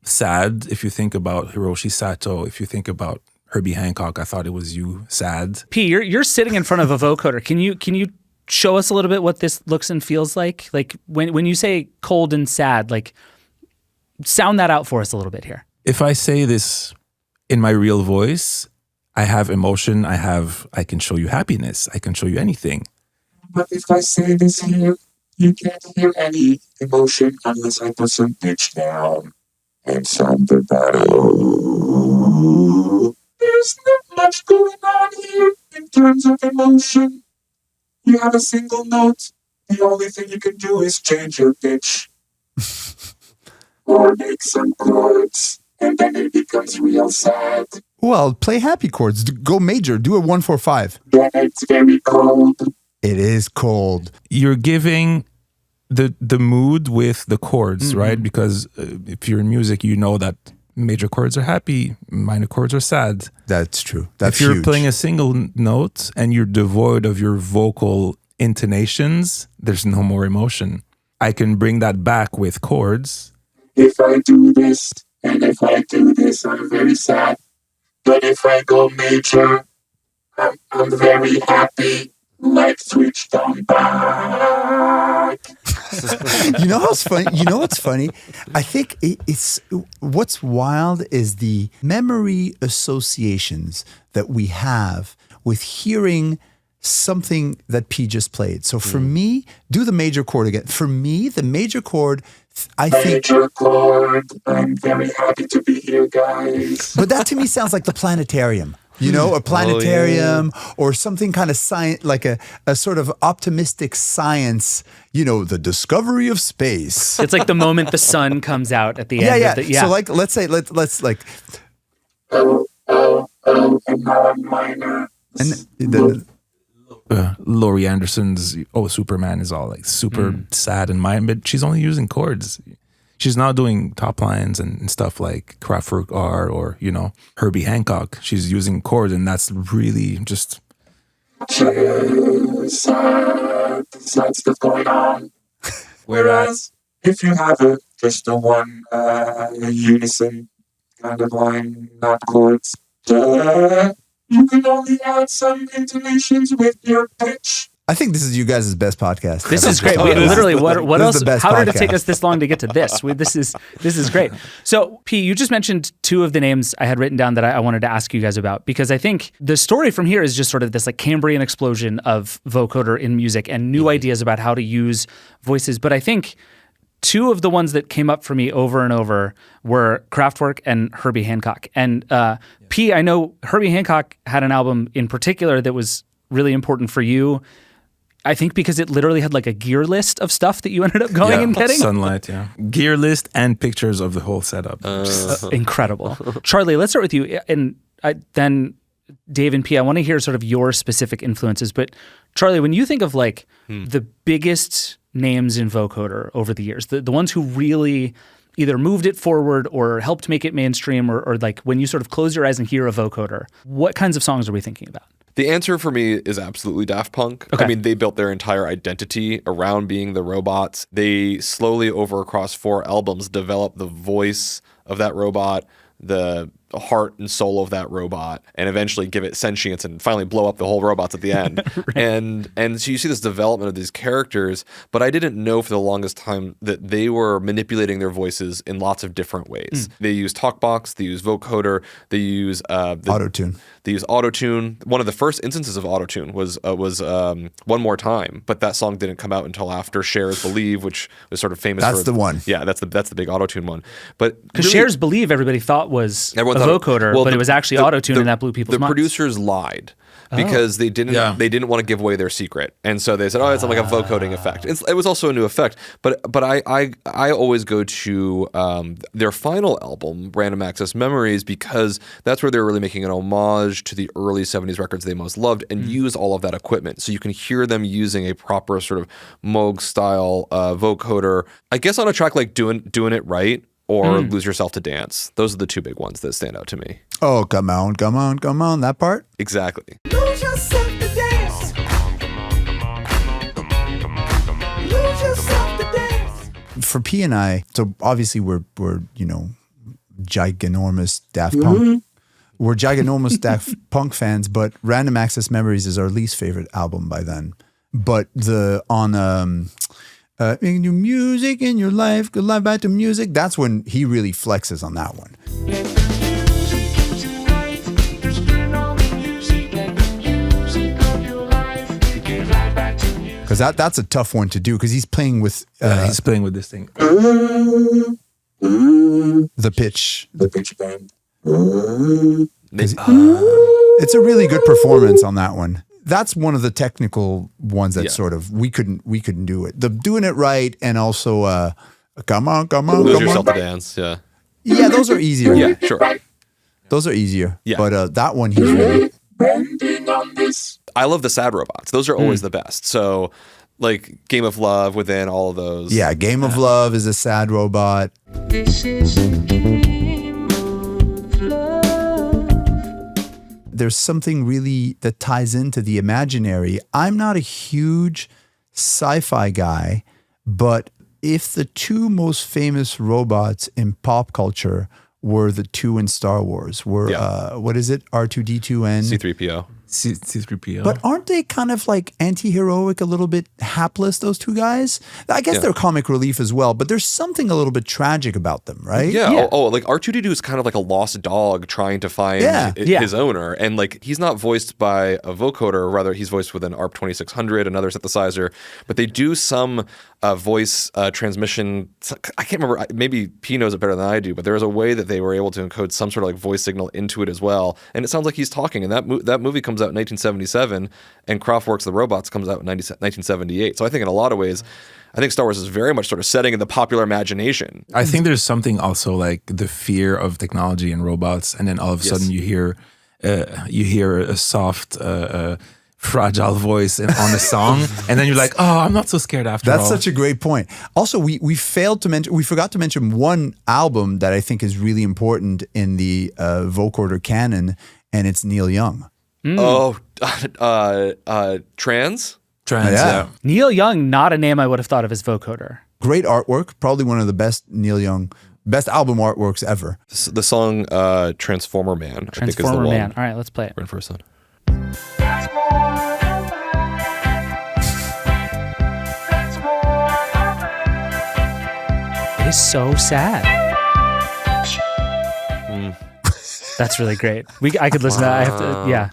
sad. If you think about Hiroshi Sato, if you think about Herbie Hancock, I Thought It Was You, sad. P, you're sitting in front of a vocoder. Can you show us a little bit what this looks and feels like? Like when you say cold and sad, like sound that out for us a little bit here. If I say this in my real voice, I have emotion. I can show you happiness. I can show you anything. But if I say this here, you can't hear any emotion unless I put some pitch down and something better. There's not much going on here in terms of emotion. You have a single note. The only thing you can do is change your pitch. Or make some chords, and then it becomes real sad. Well, play happy chords. Go major. Do a 1-4-5. Then it's very cold. It is cold. You're giving the mood with the chords, right? Because if you're in music, you know that major chords are happy, minor chords are sad. That's true. That's if you're huge. playing a single note and you're devoid of your vocal intonations, there's no more emotion. I can bring that back with chords. If I do this, and if I do this, I'm very sad. But if I go major, I'm very happy. Like switched on back. You know what's funny? You know what's funny? I think it's what's wild is the memory associations that we have with hearing something that P just played. So for me, do the major chord again. For me, the major chord, I think. Major chord. I'm very happy to be here, guys. But that to me sounds like the planetarium. You know, a planetarium or something kind of science, like a sort of optimistic science, you know, the discovery of space. It's like the moment the sun comes out at the end. Yeah. Of the, So like, let's say, let's like. Oh, and now I'm minor. And Laurie Anderson's Superman is all like super sad and mind, but she's only using chords. She's now doing top lines and stuff like Kraftwerk are, or, you know, Herbie Hancock. She's using chords, and that's really just... Sad stuff going on. Whereas if you have just a one unison kind of line, not chords, you can only add some intonations with your pitch. I think this is you guys' best podcast. This is great. Literally, what else? How did it take podcast. us this long to get to this? This is great. So, P, you just mentioned two of the names I had written down that I wanted to ask you guys about, because I think the story from here is just sort of this like Cambrian explosion of vocoder in music and new ideas about how to use voices. But I think two of the ones that came up for me over and over were Kraftwerk and Herbie Hancock. And P, I know Herbie Hancock had an album in particular that was really important for you. I think because it literally had like a gear list of stuff that you ended up going and getting. Sunlight, gear list and pictures of the whole setup. Incredible. Charlie, let's start with you. And then Dave and P, I want to hear sort of your specific influences. But Charlie, when you think of like the biggest names in vocoder over the years, the ones who really either moved it forward or helped make it mainstream, or like when you sort of close your eyes and hear a vocoder, what kinds of songs are we thinking about? The answer for me is absolutely Daft Punk. Okay. I mean, they built their entire identity around being the robots. They slowly, across 4 albums, developed the voice of that robot, the heart and soul of that robot, and eventually give it sentience and finally blow up the whole robots at the end. Right. And so you see this development of these characters, but I didn't know for the longest time that they were manipulating their voices in lots of different ways. They use TalkBox, they use vocoder, they use Auto-tune. They use auto-tune. One of the first instances of auto-tune was One More Time, but that song didn't come out until after Cher's Believe, which was sort of famous for... That's the one. Yeah, that's the big auto-tune one. But Because really, Cher's Believe everybody thought was a vocoder, but it was actually auto-tune, and that blew people's minds. The producers lied because they didn't want to give away their secret, and so they said, "Oh, it's like a vocoding effect." It was also a new effect, but I always go to their final album, Random Access Memories, because that's where they're really making an homage to the early 70s records they most loved, and use all of that equipment, so you can hear them using a proper sort of Moog style vocoder. I guess on a track like Doing It Right or Lose Yourself to Dance. Those are the two big ones that stand out to me. Oh, come on, that part? Exactly. Lose yourself to dance. Lose yourself to dance. For P and I, so obviously we're giganormous Daft Punk. We're giganormous Daft Punk fans, but Random Access Memories is our least favorite album by then. But in your music, in your life, good life back to music. That's when he really flexes on that one. Because that's a tough one to do, because he's playing with he's playing with this thing. The pitch bend. It's a really good performance on that one. That's one of the technical ones that sort of we couldn't do it. The Doing It Right, and also come on. Lose Yourself to Dance, yeah. Yeah, those are easier. Yeah, sure. Those are easier. Yeah. But that one he's really... I love the sad robots. Those are always the best. So like Game of Love, Within, all of those. Yeah, Game of Love is a sad robot. This is the game of love. There's something really that ties into the imaginary. I'm not a huge sci-fi guy, but if the two most famous robots in pop culture were the two in Star Wars, what is it? R2-D2 and C-3PO. C-3PO. But aren't they kind of like anti-heroic, a little bit hapless, those two guys? I guess they're comic relief as well, but there's something a little bit tragic about them, right? Yeah. Oh, like R2-D2 is kind of like a lost dog trying to find his owner. And like he's not voiced by a vocoder, rather he's voiced with an ARP 2600, another synthesizer. But they do some voice transmission. I can't remember. Maybe P knows it better than I do, but there is a way that they were able to encode some sort of like voice signal into it as well. And it sounds like he's talking. And that movie comes out in 1977, and Kraftwerk's The Robots comes out in 1978. So I think in a lot of ways, I think Star Wars is very much sort of setting in the popular imagination. I think there's something also like the fear of technology and robots, and then all of a sudden you hear a soft fragile voice on a song, and then you're like, oh, I'm not so scared after all. That's such a great point. Also, we forgot to mention one album that I think is really important in the vocoder canon, and it's Neil Young. Oh, Trans? Trans, Yeah. yeah. Neil Young, not a name I would have thought of as vocoder. Great artwork, probably one of the best best album artworks ever. The song Transformer Man, I think is the Transformer one. Man. All right, let's play it. Right first son. It is so sad. That's really great. I could listen to that. I have to, yeah.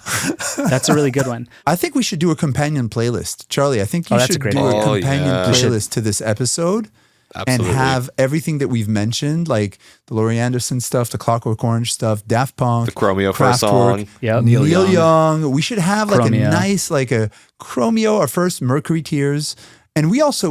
That's a really good one. I think we should do a companion playlist. Charlie, I think you that's a should great do a idea. companion Oh, yeah. playlist to this episode. Absolutely. And have everything that we've mentioned, like the Laurie Anderson stuff, the Clockwork Orange stuff, Daft Punk, The Chromeo first Kraftwerk, song. Yep. Neil Young. We should have like Chromeo. a nice, like a Chromeo, our first Mercury Tears. And we also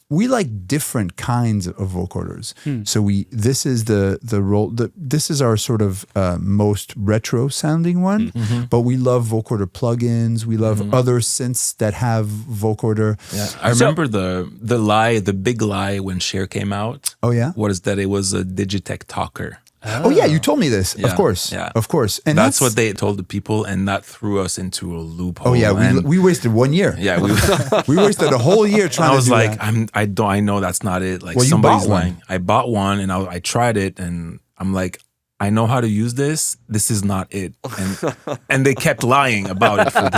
we like different kinds of vocoders. So this is this is our sort of most retro sounding one, but we love vocoder plugins. We love other synths that have vocoder. Yeah, I remember the big lie when Cher came out. Oh yeah. Was that it was a Digitech talker. Oh yeah, you told me this. Yeah, Of course. yeah. Of course. And That's what they told the people, and that threw us into a loophole. Oh yeah, and we wasted 1 year. yeah, We wasted a whole year trying I was to do like, that. I know that's not it. Like Well, you somebody's bought one. lying. I bought one, and I tried it, and I'm like, I know how to use this. This is not it. And they kept lying about it for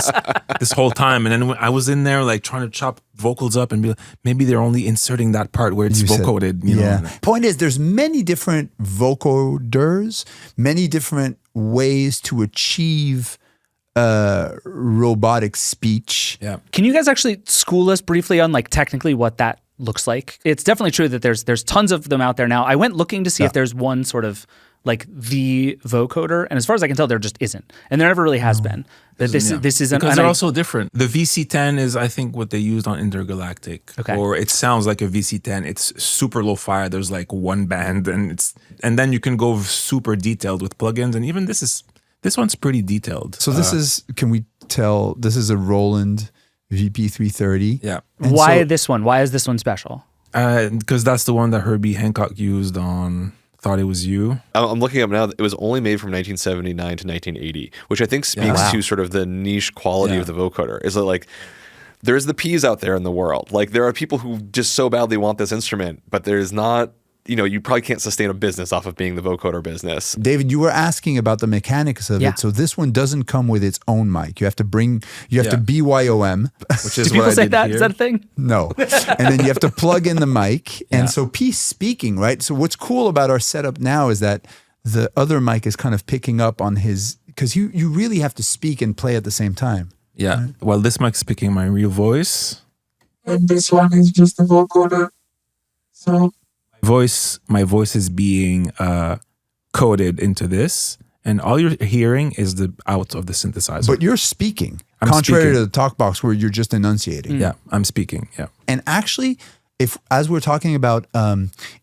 this whole time. And then when I was in there like trying to chop vocals up and be like, maybe they're only inserting that part where it's You said- vocoded. You know? Point is, there's many different vocoders, many different ways to achieve robotic speech. Yeah. Can you guys actually school us briefly on like technically what that looks like? It's definitely true that there's tons of them out there now. I went looking to see if there's one sort of like the vocoder, and as far as I can tell, there just isn't, and there never really has been. But this isn't because they're also different. The VC10 is, I think, what they used on Intergalactic. Okay. Or it sounds like a VC10. It's super low fi. There's like one band, and then you can go super detailed with plugins. And even this one's pretty detailed. So this is, can we tell, this is a Roland VP330. Yeah. And why so- this one? Why is this one special? Because that's the one that Herbie Hancock used on Thought It Was You. I'm looking up now. It was only made from 1979 to 1980, which I think speaks to sort of the niche quality of the vocoder. Is that like there's the P's out there in the world. Like there are people who just so badly want this instrument, but there's not. You probably can't sustain a business off of being the vocoder business. David, you were asking about the mechanics of it. So this one doesn't come with its own mic. You have to BYOM. Which is Do people what I say did that? here. Is that a thing? No. And then you have to plug in the mic. And so P's speaking, right? So what's cool about our setup now is that the other mic is kind of picking up on his, because you really have to speak and play at the same time. Yeah. Right. Well, this mic's picking my real voice. And this one is just a vocoder. So My voice is being coded into this, and all you're hearing is the out of the synthesizer. But you're speaking, I'm contrary speaking. to the talk box where you're just enunciating. Yeah, I'm speaking. Yeah. And actually, as we're talking about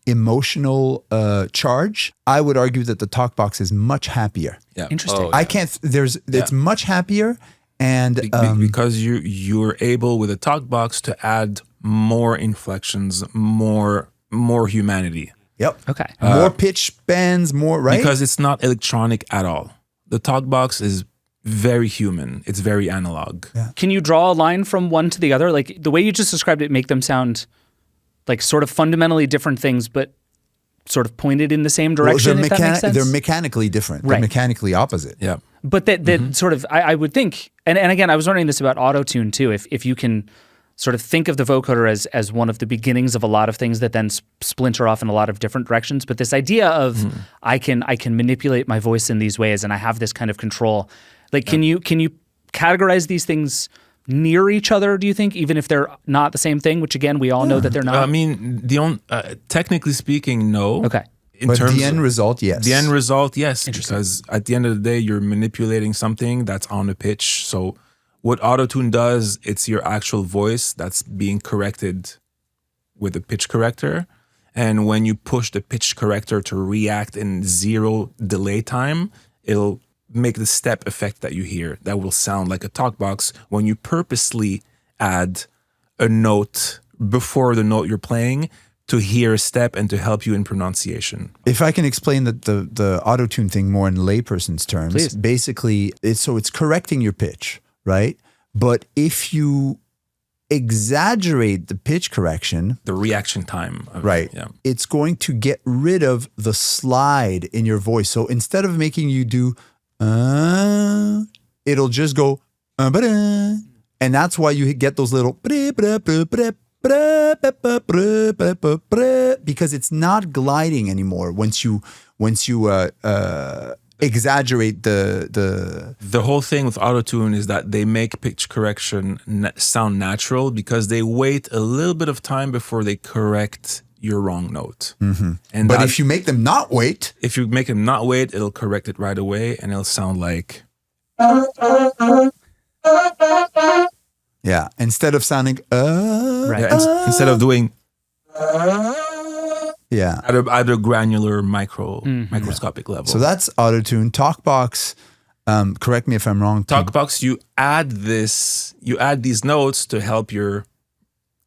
emotional charge, I would argue that the talk box is much happier. Yeah. Interesting. Oh, I can't. It's much happier, and Because you're able with a talk box to add more inflections, more humanity. Yep. Okay. More pitch bends, more right. Because it's not electronic at all. The talk box is very human. It's very analog. Yeah. Can you draw a line from one to the other? Like the way you just described it, make them sound like sort of fundamentally different things, but sort of pointed in the same direction. If that makes sense. They're mechanically different. Right. They're mechanically opposite. Yeah. But that sort of, I would think, and again, I was wondering this about auto-tune too, if you can sort of think of the vocoder as one of the beginnings of a lot of things that then splinter off in a lot of different directions. But this idea of I can manipulate my voice in these ways and I have this kind of control. Like, can you categorize these things near each other, do you think, even if they're not the same thing, which again, we all know that they're not? I mean, technically speaking, no. Okay. But the end result, yes. The end result, yes. Because at the end of the day, you're manipulating something that's on a pitch. So what autotune does, it's your actual voice that's being corrected with a pitch corrector. And when you push the pitch corrector to react in 0 delay time, it'll make the step effect that you hear that will sound like a talk box when you purposely add a note before the note you're playing to hear a step and to help you in pronunciation. If I can explain the auto-tune thing more in layperson's terms, Please. basically it's correcting your pitch, right? But if you exaggerate the pitch correction, The reaction time. right, Yeah. it's going to get rid of the slide in your voice. So instead of making you do, it'll just go, ba-da. And that's why you get those little, because it's not gliding anymore once you exaggerate the The whole thing with autotune is that they make pitch correction sound natural because they wait a little bit of time before they correct your wrong note. Mm-hmm. And but if you make them not wait, if you make them not wait, it'll correct it right away and it'll sound like yeah, instead of sounding Right. yeah, instead of doing yeah. at a granular microscopic level. So that's autotune. Talkbox, correct me if I'm wrong. Talkbox, you add these notes to help your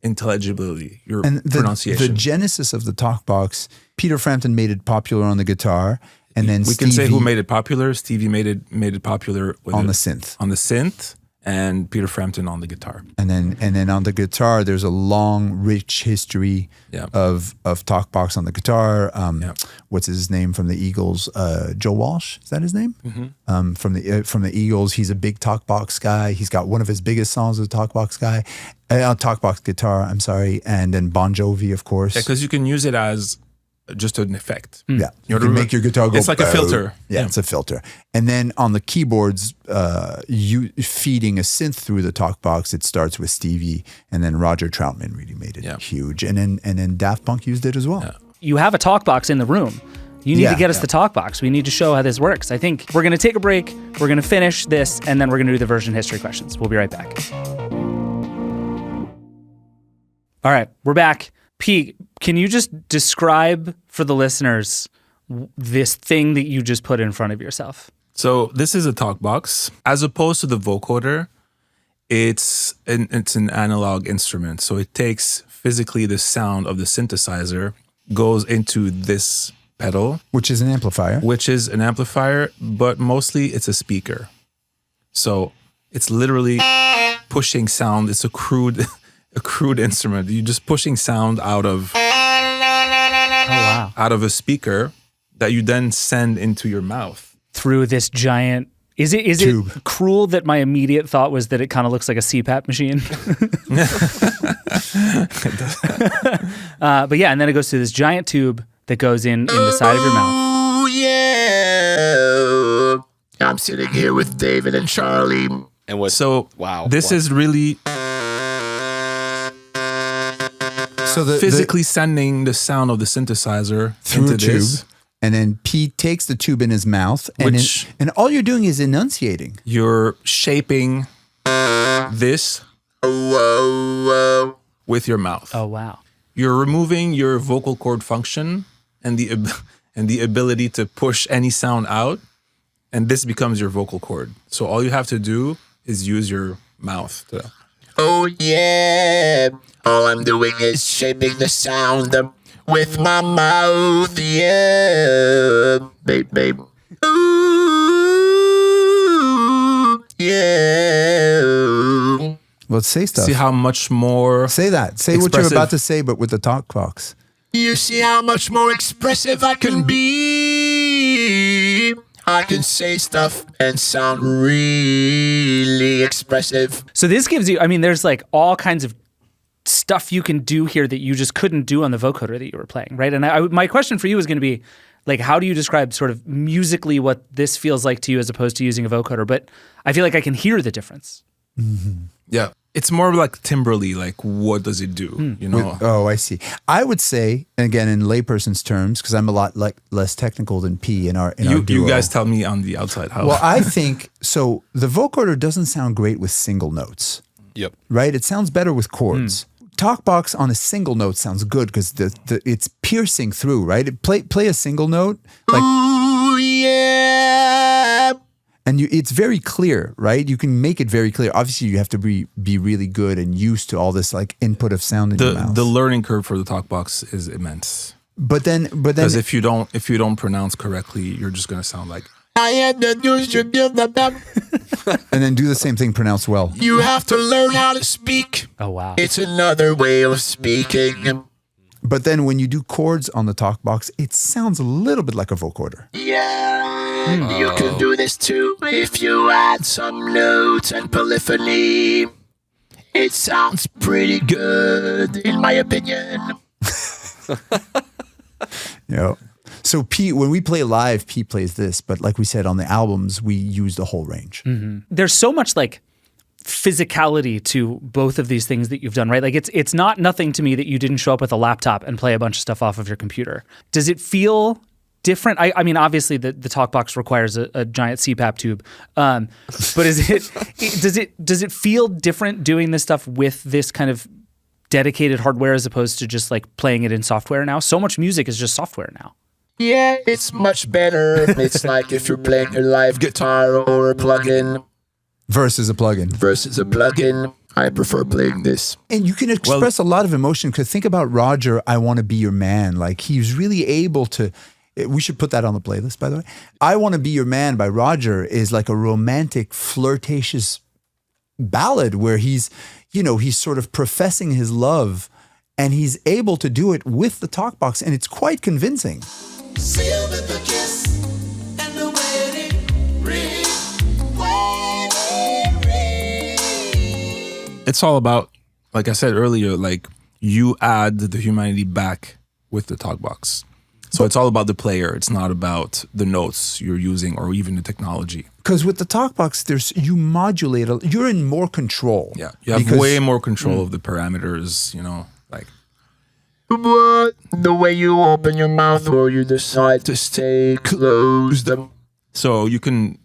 intelligibility, your And the pronunciation. genesis of the Talkbox, Peter Frampton made it popular on the guitar, and then we can say Stevie who made it popular. Stevie made it popular with on the synth. on the synth, and Peter Frampton on the guitar. And then on the guitar, there's a long, rich history Yeah. of Talkbox on the guitar. Yeah. What's his name from the Eagles? Joe Walsh, is that his name? Mm-hmm. From the Eagles, he's a big Talkbox guy. He's got one of his biggest songs as a Talkbox guy, Talkbox guitar. I'm sorry, and then Bon Jovi, of course. Yeah, because you can use it as just an effect. Yeah, you know, can make your guitar go. It's like a bow. filter. Yeah, it's a filter. And then on the keyboards, you feeding a synth through the Talkbox. It starts with Stevie, and then Roger Troutman really made it huge. And then Daft Punk used it as well. Yeah. You have a talk box in the room. You need Yeah. to get us the talk box. We need to show how this works. I think we're going to take a break. We're going to finish this, and then we're going to do the version history questions. We'll be right back. All right, we're back. Pete, can you just describe for the listeners this thing that you just put in front of yourself? So this is a talk box. As opposed to the vocoder, it's an analog instrument. So it takes physically the sound of the synthesizer, goes into this pedal, Which is an amplifier. which is an amplifier, but mostly it's a speaker. So it's literally pushing sound. It's a crude instrument. You're just pushing sound out of out of a speaker that you then send into your mouth. Through this giant... Is Tube. it cruel that my immediate thought was that it kind of looks like a CPAP machine? But yeah, and then it goes through this giant tube that goes in the side of your mouth. Oh, yeah. I'm sitting here with David and Charlie. And what? So wow. this wow. is really So the physically sending the sound of the synthesizer through into a tube, this. and then Pete takes the tube in his mouth, and Which- and all you're doing is enunciating. You're shaping this Whoa. with your mouth. Oh, wow. You're removing your vocal cord function and the ability to push any sound out, and this becomes your vocal cord. So all you have to do is use your mouth to. Oh, yeah. All I'm doing is shaping the sound with my mouth. Yeah. Babe. Ooh. Yeah. Let's say stuff. See how much more. Say that. Say what you're expressive- about to say, but with the Talkbox. You see how much more expressive I can be. I can say stuff and sound really expressive. So this gives you, I mean, there's like all kinds of stuff you can do here that you just couldn't do on the vocoder that you were playing, right? And my question for you is going to be, like, how do you describe sort of musically what this feels like to you as opposed to using a vocoder? But I feel like I can hear the difference. Yeah. It's more like timbrely, like what does it do? You know? Oh, I see. I would say, and again, in layperson's terms, because I'm a lot less technical than P in our duo. You guys tell me on the outside how. Well, I think so. The vocoder doesn't sound great with single notes, Yep. right? It sounds better with chords. Talkbox on a single note sounds good because it's piercing through, right? Play a single note, like, Ooh, yeah. And it's very clear, right? You can make it very clear. Obviously, you have to be really good and used to all this like input of sound in your mouth. The learning curve for the talkbox is immense. But then, because if you don't pronounce correctly, you're just gonna sound like. And then do the same thing pronounced well. You have to learn how to speak. Oh wow. It's another way of speaking. But then when you do chords on the talkbox, it sounds a little bit like a vocoder. Yeah, you can do this too if you add some notes and polyphony. It sounds pretty good, in my opinion. Yeah. So Pete, when we play live, Pete plays this, but like we said on the albums, we use the whole range. Mm-hmm. There's so much like physicality to both of these things that you've done, right? Like it's not nothing to me that you didn't show up with a laptop and play a bunch of stuff off of your computer. Does it feel different? I mean, obviously the talkbox requires a giant CPAP tube, but does it feel different doing this stuff with this kind of dedicated hardware as opposed to just like playing it in software now? So much music is just software now. Yeah, it's much better. It's like if you're playing a live guitar or a plugin. Versus a plugin. I prefer playing this. And you can express a lot of emotion because think about Roger, I Want to Be Your Man. Like he's really able to, we should put that on the playlist, by the way. I Want to Be Your Man by Roger is like a romantic, flirtatious ballad where he's sort of professing his love and he's able to do it with the talkbox and it's quite convincing. Sealed with a kiss and the wedding ring. It's all about, like I said earlier, like you add the humanity back with the talkbox. So it's all about the player. It's not about the notes you're using or even the technology. Because with the talkbox, you modulate. You're in more control. Yeah, you have way more control of the parameters. Like the way you open your mouth or you decide to stay closed. So you can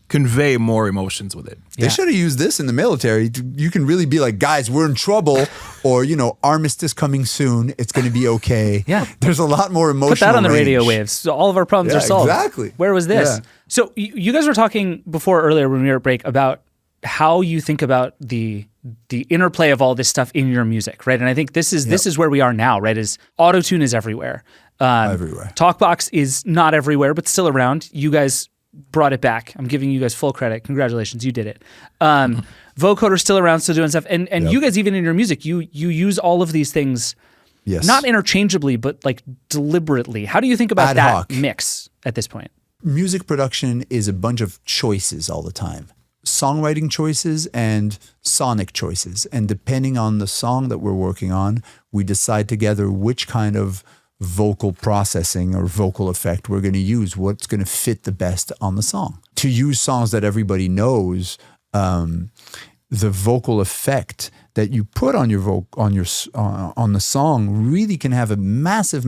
convey more emotions with it. They should have used this in the military. You can really be like, guys, we're in trouble, or armistice coming soon. It's going to be okay. Yeah, there's a lot more emotional. Put that on the range. radio waves. So all of our problems are solved. Exactly. Where was this? Yeah. So you guys were talking before earlier when we were at break about how you think about the interplay of all this stuff in your music, right? And I think this is where we are now, right? Is auto-tune is everywhere. Everywhere. Talkbox is not everywhere, but still around. You guys brought it back. I'm giving you guys full credit. Congratulations, you did it. Vocoder's still around, still doing stuff. And you guys, even in your music, you use all of these things, not interchangeably, but like deliberately. How do you think about that mix at this point? Music production is a bunch of choices all the time. Songwriting choices and sonic choices. And depending on the song that we're working on, we decide together which kind of vocal processing or vocal effect we're going to use, what's going to fit the best on the song. To use songs that everybody knows, the vocal effect that you put on your on the song really can have a massive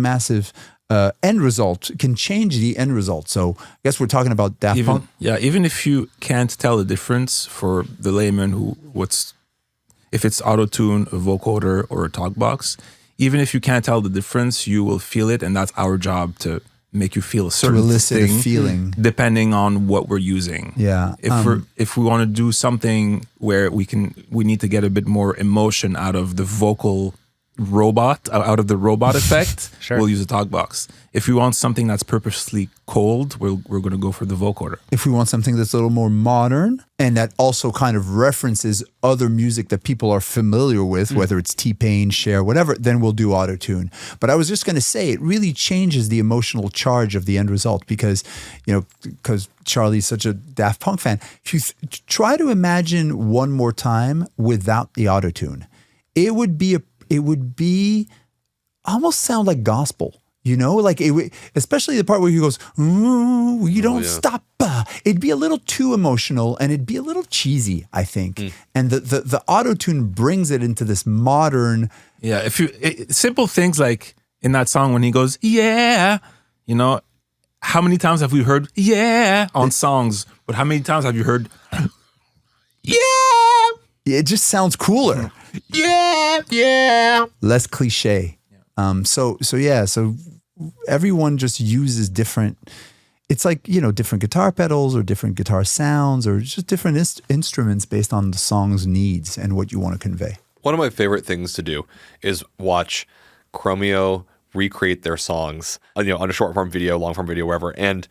end result. Can change the end result. So I guess we're talking about Daft Punk. Yeah, even if you can't tell the difference for the layman if it's auto-tune, a vocoder, or a talkbox, even if you can't tell the difference, you will feel it, and that's our job to make you feel a certain elicit thing, a feeling, depending on what we're using. Yeah. If we want to do something where we need to get a bit more emotion out of the vocal robot, out of the robot effect, we'll use a talkbox. If we want something that's purposely cold, we're going to go for the vocoder. If we want something that's a little more modern and that also kind of references other music that people are familiar with, whether it's T-Pain, Cher, whatever, then we'll do auto-tune. But I was just going to say, it really changes the emotional charge of the end result because Charlie's such a Daft Punk fan. If you try to imagine One More Time without the auto-tune, it would be almost sound like gospel, like especially the part where he goes, "Ooh, you don't stop." It'd be a little too emotional and it'd be a little cheesy, I think. And the auto-tune brings it into this modern. Yeah, simple things like in that song when he goes, "Yeah," how many times have we heard "yeah" on songs? But how many times have you heard "yeah"? It just sounds cooler. Yeah. Less cliche. So everyone just uses different it's like, different guitar pedals or different guitar sounds or just different instruments based on the song's needs and what you want to convey. One of my favorite things to do is watch Chromeo recreate their songs, on a short form video, long form video, wherever. And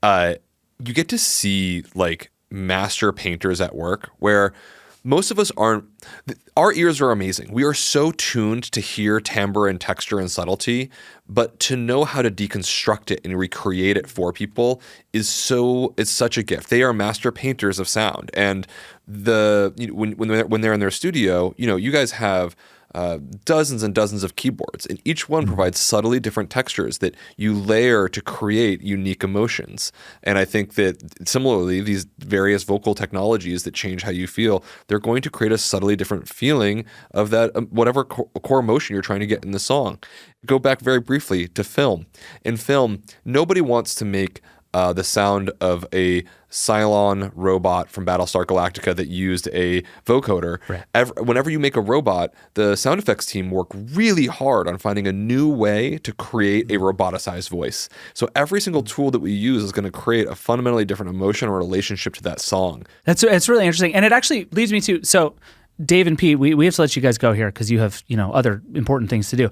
you get to see like master painters at work where most of us aren't. Our ears are amazing. We are so tuned to hear timbre and texture and subtlety, but to know how to deconstruct it and recreate it for people it's such a gift. They are master painters of sound. And when they're in their studio, you guys have dozens and dozens of keyboards, and each one provides subtly different textures that you layer to create unique emotions. And I think that similarly, these various vocal technologies that change how you feel, they're going to create a subtly different feeling of that whatever core emotion you're trying to get in the song. Go back very briefly to film. In film, nobody wants to make the sound of a Cylon robot from Battlestar Galactica that used a vocoder. Right. Whenever you make a robot, the sound effects team work really hard on finding a new way to create a roboticized voice. So every single tool that we use is going to create a fundamentally different emotion or relationship to that song. It's really interesting. And it actually leads me to, so Dave and Pete, we have to let you guys go here because you have, other important things to do.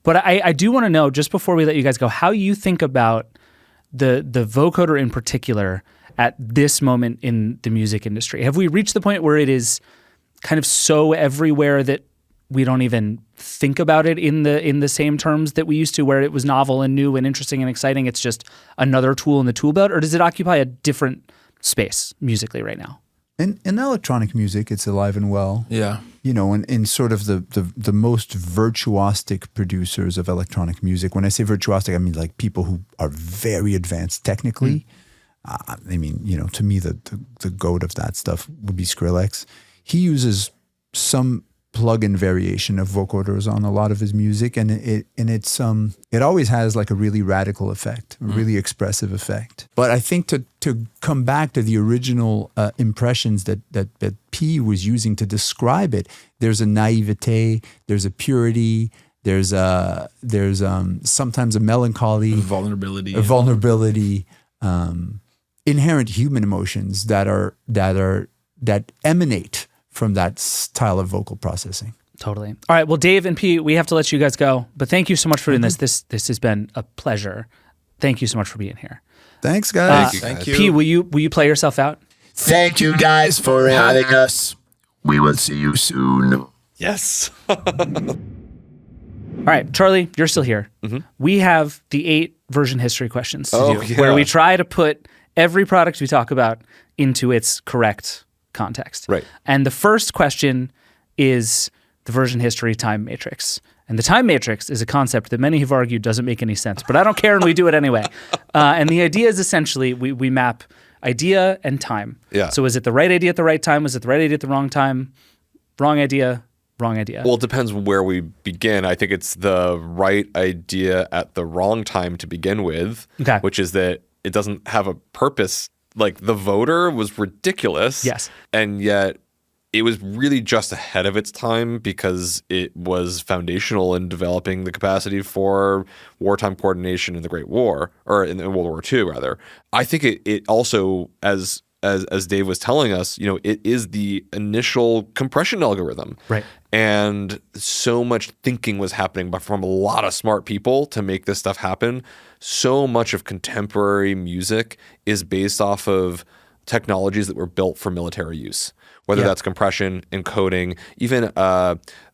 But I do want to know, just before we let you guys go, how you think about the vocoder in particular at this moment in the music industry. Have we reached the point where it is kind of so everywhere that we don't even think about it in the same terms that we used to, where it was novel and new and interesting and exciting? It's just another tool in the tool belt, or does it occupy a different space musically right now? In electronic music, it's alive and well. Yeah. In sort of the most virtuosic producers of electronic music. When I say virtuosic, I mean like people who are very advanced technically. To me, the goat of that stuff would be Skrillex. He uses some plug-in variation of vocoders on a lot of his music, and it always has like a really radical effect, a really expressive effect. But I think to come back to the original impressions that P was using to describe it, there's a naivete, there's a purity, there's sometimes a melancholy, a vulnerability, inherent human emotions that emanate from that style of vocal processing. Totally. All right. Well, Dave and Pete, we have to let you guys go, but thank you so much for doing this. This has been a pleasure. Thank you so much for being here. Thanks, guys. Thank you. Pete, will you play yourself out? Thank you guys for having us. We will see you soon. Yes. All right, Charlie, you're still here. Mm-hmm. We have the 8 version history questions to do, where we try to put every product we talk about into its correct context. Right. And the first question is the version history time matrix. And the time matrix is a concept that many have argued doesn't make any sense, but I don't care and we do it anyway. And the idea is essentially we map idea and time. Yeah. So is it the right idea at the right time? Was it the right idea at the wrong time? Wrong idea, wrong idea. Well, it depends where we begin. I think it's the right idea at the wrong time to begin with, which is that it doesn't have a purpose. Like the voter was ridiculous. Yes. And yet it was really just ahead of its time because it was foundational in developing the capacity for wartime coordination in the Great War, or in World War II, rather. I think it also, as Dave was telling us, it is the initial compression algorithm. Right. And so much thinking was happening from a lot of smart people to make this stuff happen. So much of contemporary music is based off of technologies that were built for military use, whether that's compression, encoding, even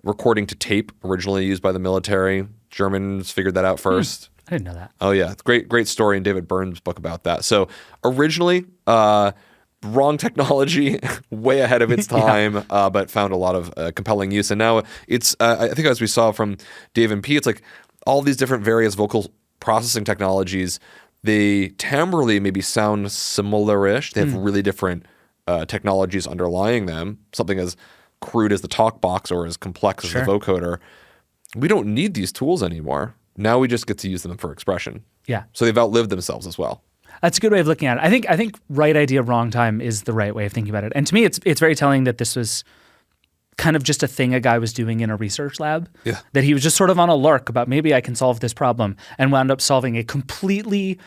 recording to tape, originally used by the military. Germans figured that out first. I didn't know that. Oh, yeah. Great story in David Byrne's book about that. So originally, wrong technology, way ahead of its time, but found a lot of compelling use. And now it's, I think as we saw from Dave and P, it's like all these different various vocal processing technologies, they timbrally maybe sound similar-ish. They have really different technologies underlying them, something as crude as the talk box or as complex as the vocoder. We don't need these tools anymore. Now we just get to use them for expression. Yeah. So they've outlived themselves as well. That's a good way of looking at it. I think right idea, wrong time is the right way of thinking about it. And to me, it's very telling that this was kind of just a thing a guy was doing in a research lab. Yeah. That he was just sort of on a lark about maybe I can solve this problem and wound up solving a completely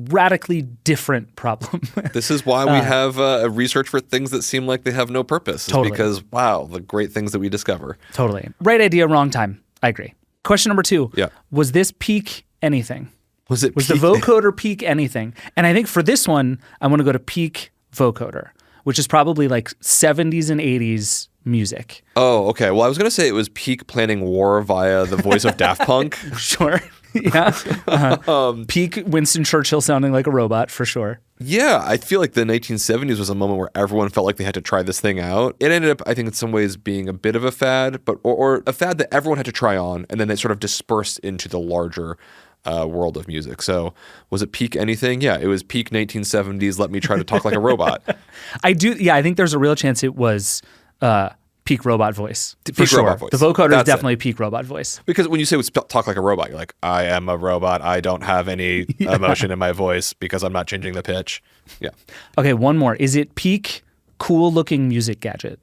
radically different problem. This is why we have research for things that seem like they have no purpose. It's Totally. because, wow, the great things that we discover. Totally. Right idea, wrong time. I agree. Question number 2. Yeah. Was this peak anything? Was it Was the peak- vocoder peak anything? And I think for this one, I want to go to peak vocoder, which is probably like 70s and 80s music. Oh, okay. Well, I was going to say it was peak planning war via the voice of Daft Punk. Sure. Yeah. Peak Winston Churchill sounding like a robot, for sure. Yeah, I feel like the 1970s was a moment where everyone felt like they had to try this thing out. It ended up, I think, in some ways being a bit of a fad, but or a fad that everyone had to try on, and then it sort of dispersed into the larger world of music. So was it peak anything? Yeah, it was peak 1970s. Let me try to talk like a robot. I think there's a real chance it was peak robot voice. For Peak sure. robot voice. The vocoder is That's it. definitely peak robot voice. Because when you say talk like a robot, you're like, I am a robot. I don't have any emotion in my voice because I'm not changing the pitch. Yeah. Okay, one more. Is it peak cool looking music gadget?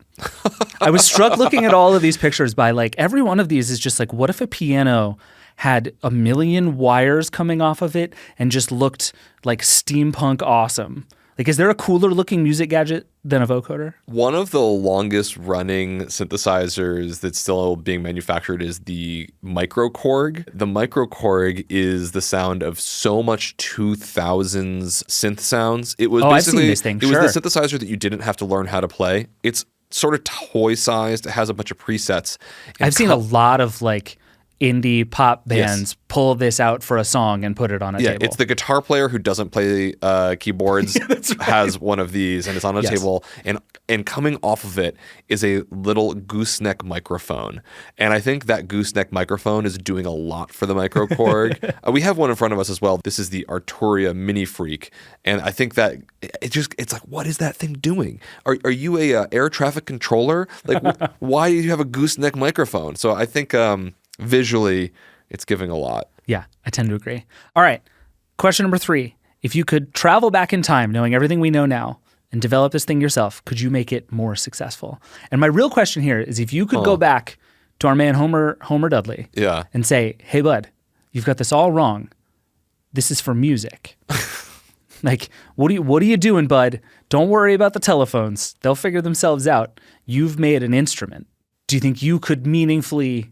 I was struck looking at all of these pictures by like every one of these is just like, what if a piano had a million wires coming off of it and just looked like steampunk awesome? Like, is there a cooler looking music gadget than a vocoder? One of the longest running synthesizers that's still being manufactured is the microkorg. The microkorg is the sound of so much 2000s synth sounds. It was I've seen basically this thing, it sure. was the synthesizer that you didn't have to learn how to play. It's sort of toy sized. It has a bunch of presets. I've seen a lot of like indie pop Yes. bands pull this out for a song and put it on a Yeah, table. it's the guitar player who doesn't play keyboards has one of these, and it's on a Yes. table. And coming off of it is a little gooseneck microphone. And I think that gooseneck microphone is doing a lot for the microkorg. We have one in front of us as well. This is the Arturia Mini Freak, and I think that it's like, what is that thing doing? Are you a air traffic controller? Like, why do you have a gooseneck microphone? So I think visually, it's giving a lot. Yeah, I tend to agree. All right. Question number 3. If you could travel back in time, knowing everything we know now, and develop this thing yourself, could you make it more successful? And my real question here is if you could go back to our man Homer Dudley Yeah. and say, hey, bud, you've got this all wrong. This is for music. Like, what are you doing, bud? Don't worry about the telephones. They'll figure themselves out. You've made an instrument. Do you think you could meaningfully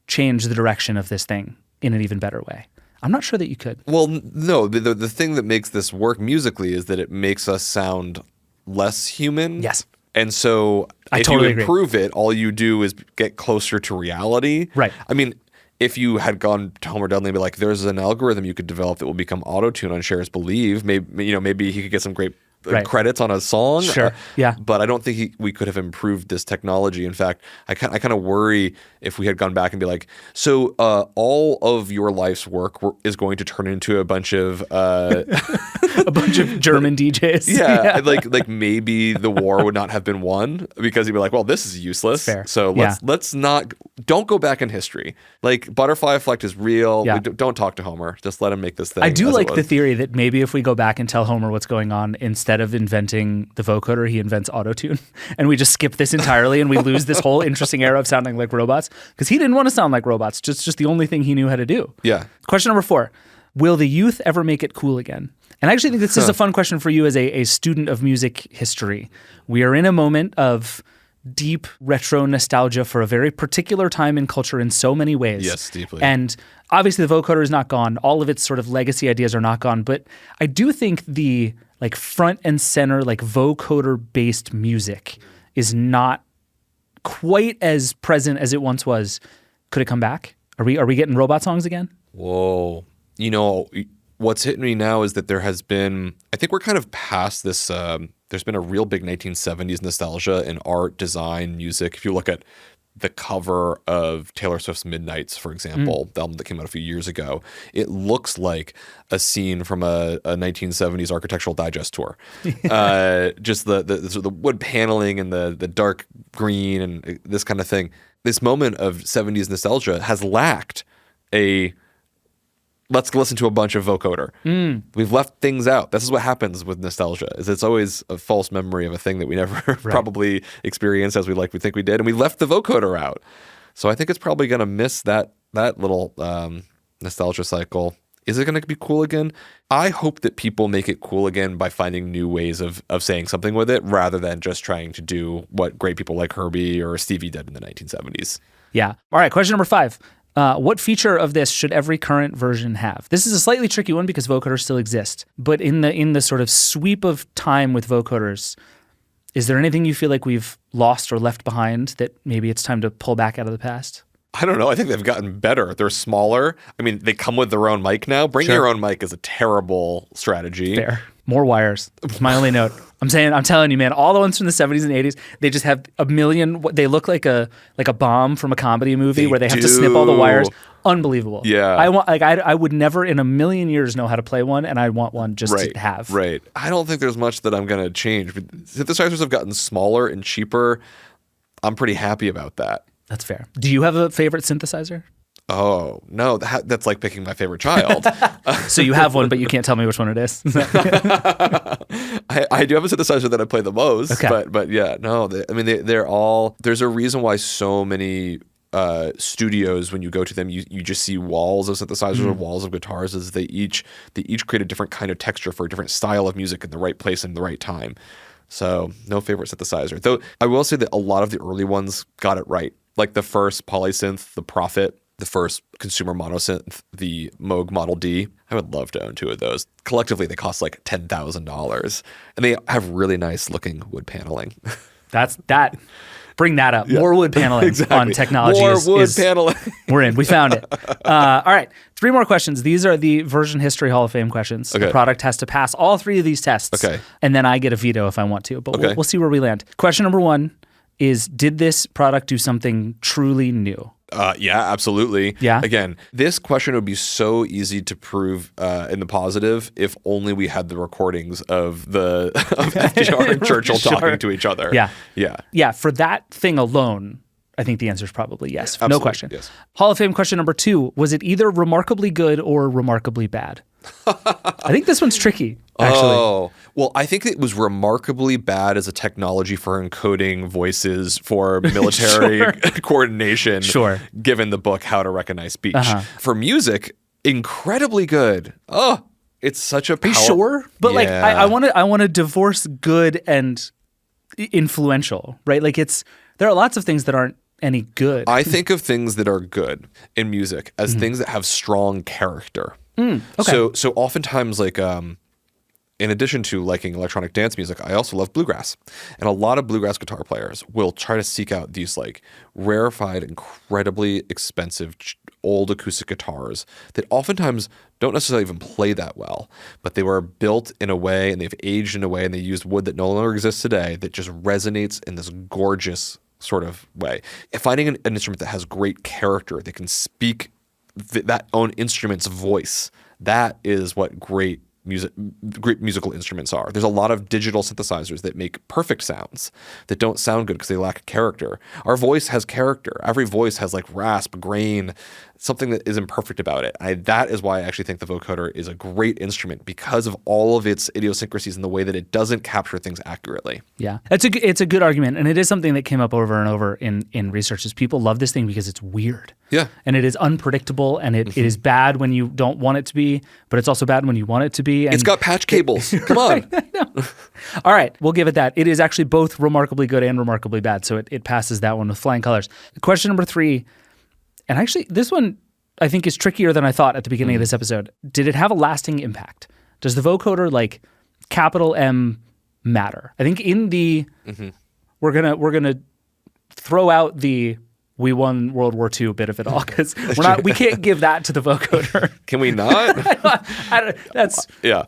change the direction of this thing in an even better way? I'm not sure that you could. Well, no. The thing that makes this work musically is that it makes us sound less human. Yes. And so I if totally you agree. improve it, all you do is get closer to reality. Right. I mean, if you had gone to Homer Dudley and be like, there's an algorithm you could develop that will become auto-tune on Cher's Believe, maybe he could get some great Right. credits on a song. Sure. Yeah. But I don't think we could have improved this technology. In fact, I kind of worry if we had gone back and be like, so all of your life's work is going to turn into a bunch of A bunch of German DJs. yeah, like maybe the war would not have been won because he'd be like, well, this is useless. Fair. So let's don't go back in history. Like Butterfly Effect is real. Yeah. Don't talk to Homer. Just let him make this thing. I do as it like the was. theory that maybe if we go back and tell Homer what's going on, instead of inventing the vocoder, he invents autotune. And we just skip this entirely and we lose this whole interesting era of sounding like robots. Because he didn't want to sound like robots. Just the only thing he knew how to do. Yeah. Question number 4. Will the youth ever make it cool again? And I actually think this is a fun question for you as a student of music history. We are in a moment of deep retro nostalgia for a very particular time in culture in so many ways. Yes, deeply. And obviously the vocoder is not gone. All of its sort of legacy ideas are not gone. But I do think the like front and center, like vocoder based music is not quite as present as it once was. Could it come back? Are we getting robot songs again? Whoa. You know, what's hitting me now is that there has been, I think we're kind of past this, there's been a real big 1970s nostalgia in art, design, music. If you look at the cover of Taylor Swift's Midnights, for example, the album that came out a few years ago, it looks like a scene from a 1970s Architectural Digest tour. Just the sort of the wood paneling and the dark green and this kind of thing. This moment of 70s nostalgia has lacked a let's listen to a bunch of vocoder. We've left things out. This is what happens with nostalgia. Is it's always a false memory of a thing that we never probably experienced as we think we did, and we left the vocoder out. So I think it's probably going to miss that little nostalgia cycle. Is it going to be cool again? I hope that people make it cool again by finding new ways of saying something with it rather than just trying to do what great people like Herbie or Stevie did in the 1970s. Yeah. All right, question number 5. What feature of this should every current version have? This is a slightly tricky one because vocoders still exist. But in the sort of sweep of time with vocoders, is there anything you feel like we've lost or left behind that maybe it's time to pull back out of the past? I don't know. I think they've gotten better. They're smaller. I mean, they come with their own mic now. Bringing your own mic is a terrible strategy. Fair. More wires. It's my only note. I'm telling you, man, all the ones from the 70s and 80s, they just have a million. They look like a bomb from a comedy movie where they have to snip all the wires. Unbelievable. Yeah. I would never in a million years know how to play one, and I want one just to have. Right. I don't think there's much that I'm going to change. But synthesizers have gotten smaller and cheaper. I'm pretty happy about that. That's fair. Do you have a favorite synthesizer? Oh, no, that's like picking my favorite child. So you have one, but you can't tell me which one it is. I do have a synthesizer that I play the most, Okay. but yeah, no, they're all, there's a reason why so many studios, when you go to them, you just see walls of synthesizers or walls of guitars, is they each create a different kind of texture for a different style of music in the right place and the right time. So no favorite synthesizer. Though I will say that a lot of the early ones got it right. Like the first polysynth, the Prophet, the first consumer monosynth, the Moog Model D. I would love to own 2 of those. Collectively, they cost like $10,000. And they have really nice looking wood paneling. That's that. Bring that up. Yeah. More wood paneling on technology. More wood paneling. We're in. We found it. All right. 3 more questions. These are the Version History Hall of Fame questions. Okay. The product has to pass all 3 of these tests. Okay. And then I get a veto if I want to. But we'll see where we land. Question number 1 is, did this product do something truly new? Yeah, absolutely. Yeah. Again, this question would be so easy to prove in the positive if only we had the recordings of FDR and Churchill talking to each other. Yeah. Yeah. Yeah. For that thing alone, I think the answer is probably yes. Yeah, no question. Yes. Hall of Fame question number 2. Was it either remarkably good or remarkably bad? I think this one's tricky, actually. Oh, well, I think it was remarkably bad as a technology for encoding voices for military coordination, given the book How to Recognize Speech. For music, incredibly good. Oh, it's such a Are you sure? But like, I want to divorce good and influential, right? Like there are lots of things that aren't any good. I think of things that are good in music as things that have strong character. Okay. So oftentimes, like, in addition to liking electronic dance music, I also love bluegrass. And a lot of bluegrass guitar players will try to seek out these like rarefied, incredibly expensive old acoustic guitars that oftentimes don't necessarily even play that well, but they were built in a way and they've aged in a way and they used wood that no longer exists today that just resonates in this gorgeous sort of way. Finding an instrument that has great character, that can speak that own instrument's voice, that is what great musical instruments are. There's a lot of digital synthesizers that make perfect sounds that don't sound good because they lack character. Our voice has character. Every voice has like rasp, grain, something that is imperfect about it. That is why I actually think the vocoder is a great instrument, because of all of its idiosyncrasies and the way that it doesn't capture things accurately. Yeah, it's a good argument, and it is something that came up over and over in research. Is people love this thing because it's weird. Yeah, and it is unpredictable, and it is bad when you don't want it to be, but it's also bad when you want it to be. And it's got patch cables. Come on. I know. All right, we'll give it that. It is actually both remarkably good and remarkably bad, so it passes that one with flying colors. Question number 3, and actually this one I think is trickier than I thought at the beginning of this episode. Did it have a lasting impact? Does the vocoder, like capital M, matter? I think in the we're gonna throw out the we won World War II bit of it all, because we can't give that to the vocoder. Can we not?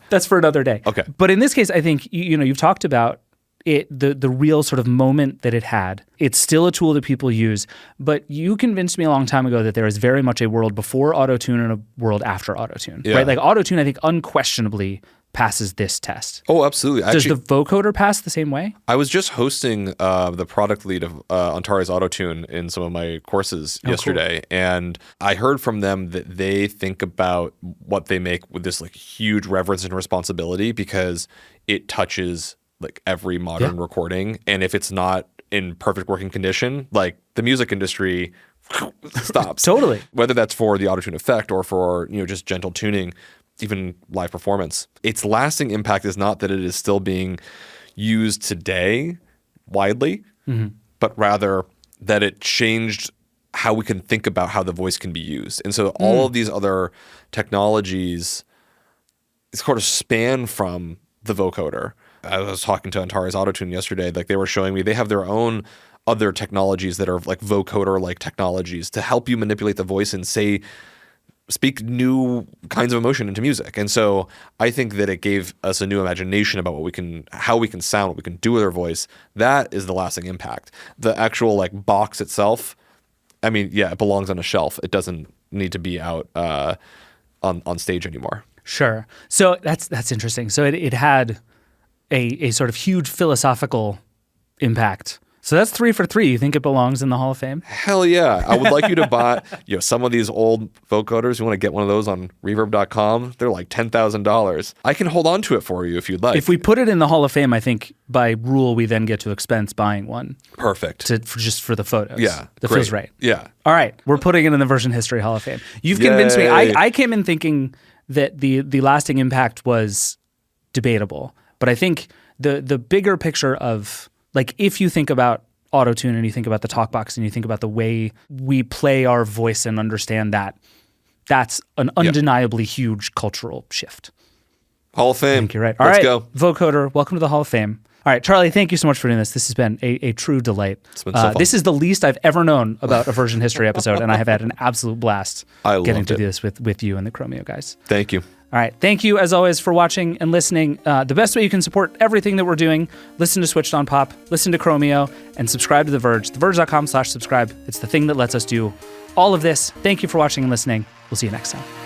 That's for another day. Okay. But in this case, I think you've talked about it, the real sort of moment that it had. It's still a tool that people use, but you convinced me a long time ago that there is very much a world before autotune and a world after autotune. Right? Like autotune, I think unquestionably passes this test. Oh, absolutely. Does the vocoder pass the same way? I was just hosting the product lead of Antares Autotune in some of my courses yesterday, cool. And I heard from them that they think about what they make with this like huge reverence and responsibility, because it touches like every modern recording, and if it's not in perfect working condition, like the music industry stops. Totally. Whether that's for the autotune effect or for, just gentle tuning, even live performance. Its lasting impact is not that it is still being used today widely, but rather that it changed how we can think about how the voice can be used. And so all of these other technologies sort of span from the vocoder. I was talking to Antares Autotune yesterday. Like, they were showing me they have their own other technologies that are like vocoder-like technologies to help you manipulate the voice and speak new kinds of emotion into music. And so I think that it gave us a new imagination about how we can sound, what we can do with our voice. That is the lasting impact. The actual like box itself, I mean, yeah, it belongs on a shelf. It doesn't need to be out on stage anymore. Sure. So that's interesting. So it had a sort of huge philosophical impact. So that's 3 for 3. You think it belongs in the Hall of Fame? Hell yeah. I would like you to buy some of these old vocoders. You want to get one of those on reverb.com? They're like $10,000. I can hold on to it for you if you'd like. If we put it in the Hall of Fame, I think by rule we then get to expense buying one. Perfect. Just for the photos. Yeah. That feels right. Yeah. All right. We're putting it in the Version History Hall of Fame. You've convinced me. I came in thinking that the lasting impact was debatable. But I think the bigger picture of, like, if you think about autotune and you think about the talkbox and you think about the way we play our voice and understand that's an undeniably huge cultural shift. Hall of Fame. I think you're right. Let's All right, go. Vocoder, welcome to the Hall of Fame. All right, Charlie, thank you so much for doing this. This has been a true delight. It's been so fun. This is the least I've ever known about a Version History episode, and I have had an absolute blast getting to do this with you and the Chromeo guys. Thank you. All right. Thank you, as always, for watching and listening. The best way you can support everything that we're doing, listen to Switched on Pop, listen to Chromeo, and subscribe to The Verge. TheVerge.com/subscribe. It's the thing that lets us do all of this. Thank you for watching and listening. We'll see you next time.